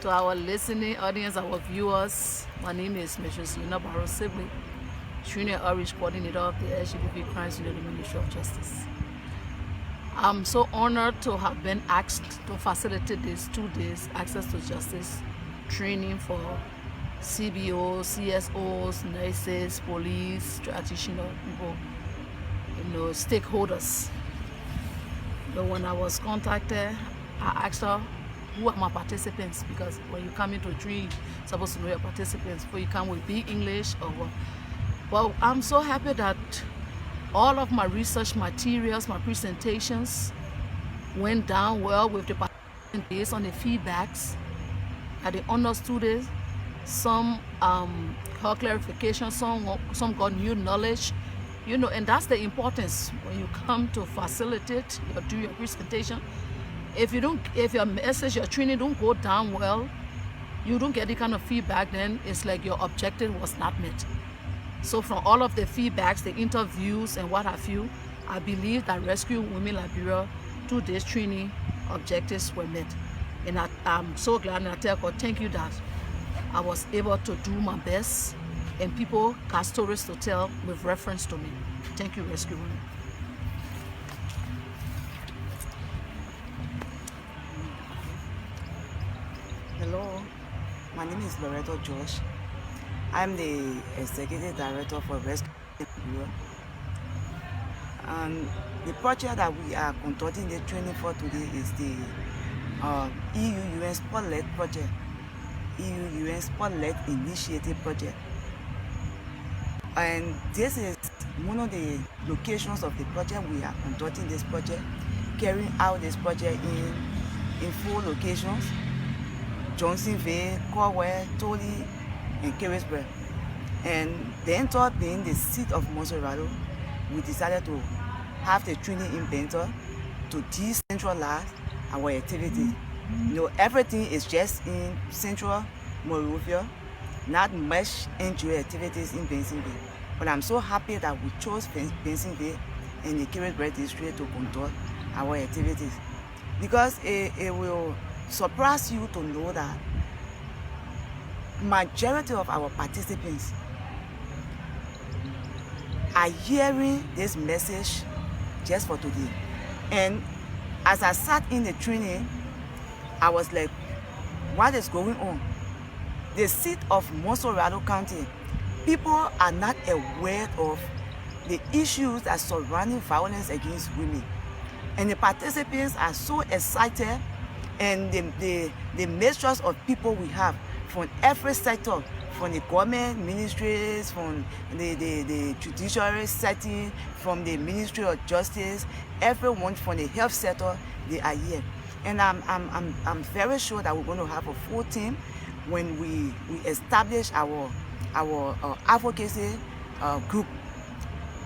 To our listening audience, our viewers, my name is Mrs. Nimba D-9, Junior Outreach Coordinator of the SGBV Crimes Unit of the Ministry of Justice. I'm so honored to have been asked to facilitate these 2 days access to justice training for CBOs, CSOs, nurses, police, practitioners, people, stakeholders. But when I was contacted, I asked her, who are my participants? Because when you come into training, you're supposed to know your participants before you come with big English or what. Well, I'm so happy that all of my research materials, my presentations went down well with the participants based on the feedbacks that they understood. Some got clarification, some got new knowledge, and that's the importance when you come to facilitate or do your presentation. If your message, your training don't go down well, you don't get the kind of feedback, then it's like your objective was not met. So from all of the feedbacks, the interviews and what have you, I believe that Rescue Women Liberia 2 days training objectives were met. And I'm so glad, and I tell God, thank you that I was able to do my best and people got stories to tell with reference to me. Thank you, Rescue Women. Hello, my name is Loretto Josh. I'm the Executive Director for Rescue Liberia. And the project that we are conducting the training for today is the EU-UN Spotlight Project, EU-UN Spotlight Initiative Project. And this is one of the locations of the project. We are conducting this project, carrying out this project in 4 locations: Johnsonville, Corwell, Tolly, and Carisburg. And the entire being the seat of Monserrato, we decided to have the training in Bento to decentralize our activities. Everything is just in Central Monrovia, not much NGO activities in Bensonville. But I'm so happy that we chose Bensonville and the Carisburg district to conduct our activities, because it will surprise you to know that majority of our participants are hearing this message just for today. And as I sat in the training, I was like, what is going on? The seat of Monserrato County, people are not aware of the issues that surrounding violence against women. And the participants are so excited, and the mixtures of people we have from every sector, from the government ministries, from the judiciary setting, from the Ministry of Justice, everyone from the health sector, they are here. And I'm very sure that we're going to have a full team when we establish our advocacy group.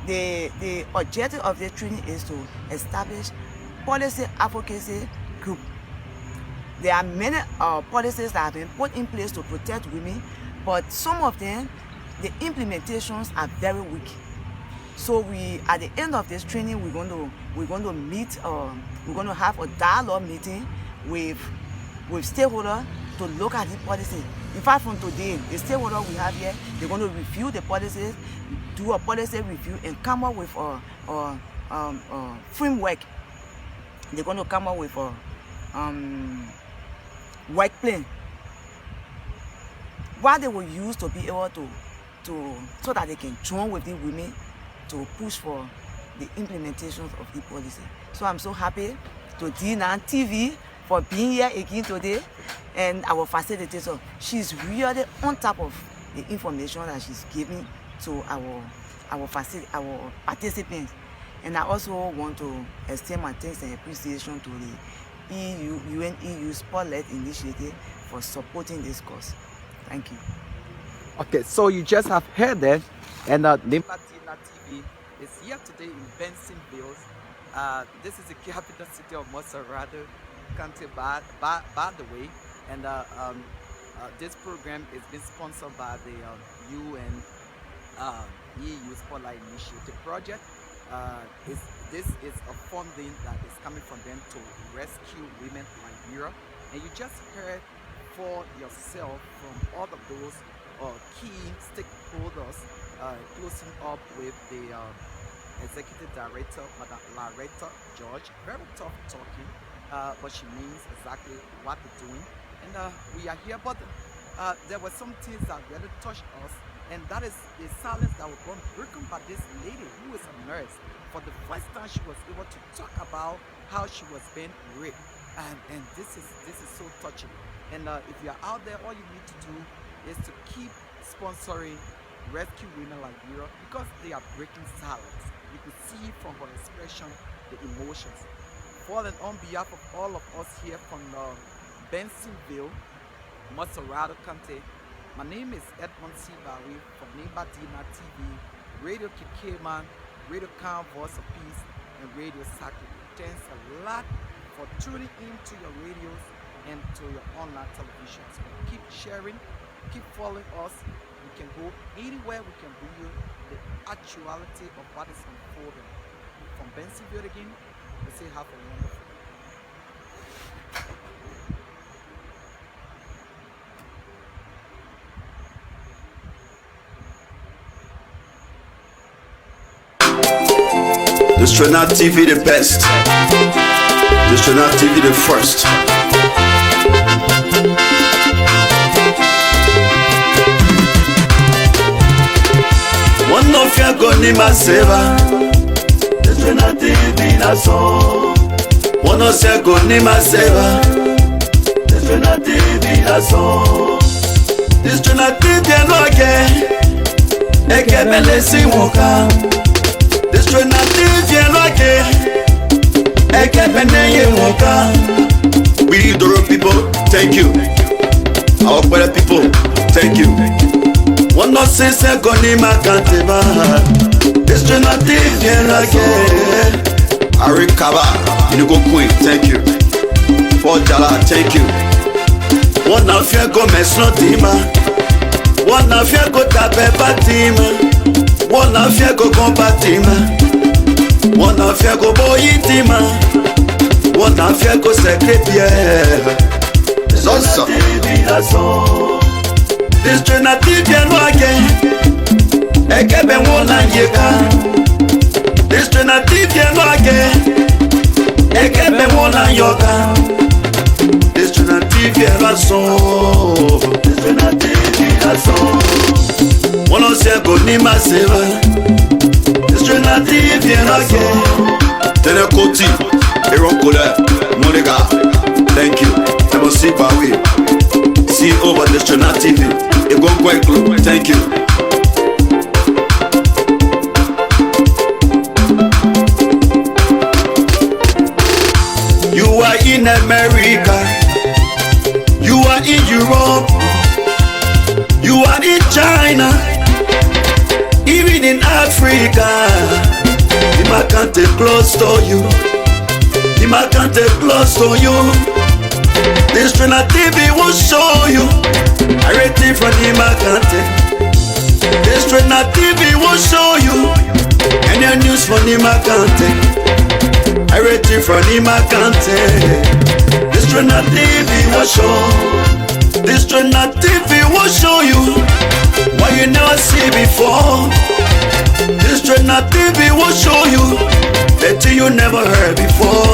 The objective of the training is to establish policy advocacy group. There are many policies that have been put in place to protect women, but some of them, the implementations are very weak. So we, at the end of this training, we're going to meet. We're going to have a dialogue meeting with stakeholders to look at the policy. In fact, from today, the stakeholders we have here, they're going to review the policies, do a policy review, and come up with a framework. They're going to come up with a work plan, what they will use to be able so that they can join with the women to push for the implementation of the policy. So I'm so happy to D9 TV for being here again today, and our facilitator. She's really on top of the information that she's giving to our participants. And I also want to extend my thanks and appreciation to the UN Spotlight Initiative for supporting this cause. Thank you. Okay, so you just have heard that, and Nimba D-9 TV is here today in Bensonville. This is the capital city of Montserrado County, by the way, and this program is being sponsored by the UN EU Spotlight Initiative project. This is a funding that is coming from them to rescue women in Liberia, and you just heard for yourself from all of those key stakeholders, closing up with the Executive Director, Madam Loretta George. Very tough talking, but she means exactly what they're doing. And we are here, but there were some things that really touched us, and that is the silence that was broken by this lady who is a nurse. For the first time, she was able to talk about how she was being raped, and this is so touching. And if you are out there, all you need to do is to keep sponsoring rescue women like Liberia, because they are breaking silence. You could see from her expression the emotions. For and on behalf of all of us here from Bensonville, Montserrado County, my name is Edmond C. Barry from Nimba D-9 TV, Radio Kikeman, Radio Calm Voice of Peace, and Radio Saki. Thanks a lot for tuning in to your radios and to your online television. So keep sharing, keep following us. We can go anywhere, we can bring you the actuality of what is unfolding. From Bensonville again, we say have a wonderful day. Diagoglo TV the best. Diagoglo TV the first. One of your goni maseva. Diagoglo TV na so. One of your goni maseva. Diagoglo TV na so. Diagoglo TV no again. Eke bele si woka. Diagoglo TV no again. Eke bele woka. We Doro people, thank you. Our Kwele people, thank you. One not say goni makanteba. Diagoglo TV no again. Arikaba, you go queen, thank you. For Jala, thank you. One of you go mesno tima. One of you go tape patima. One of you go compatima. One of you go boyitima. One of you go secretary. Zozo. Diagoglo TV no again. Ekebe wona yeka. Diagoglo TV no again. Ekebe wona yoga. Diagoglo TV no so. Diagoglo TV no so. One say go ni maseva. Diagoglo TV no again. Telekoti, Eronkola, Monica, thank you. I will see Bawi. See over Diagoglo TV. Ego Kweklo, thank you. You are in America. You are in Europe. You are in China. Even in Africa. Nimba can't take close to you. Nimba can't take close to you. This Trina TV will show you. I rate it from Nimba Kante. This Trina TV will show you. Any news from Nimba Kante. I rate it from Nimba Kante. This Trina TV will show. This Trina TV will show you what you never see before. This Trina TV will show you that you never heard before.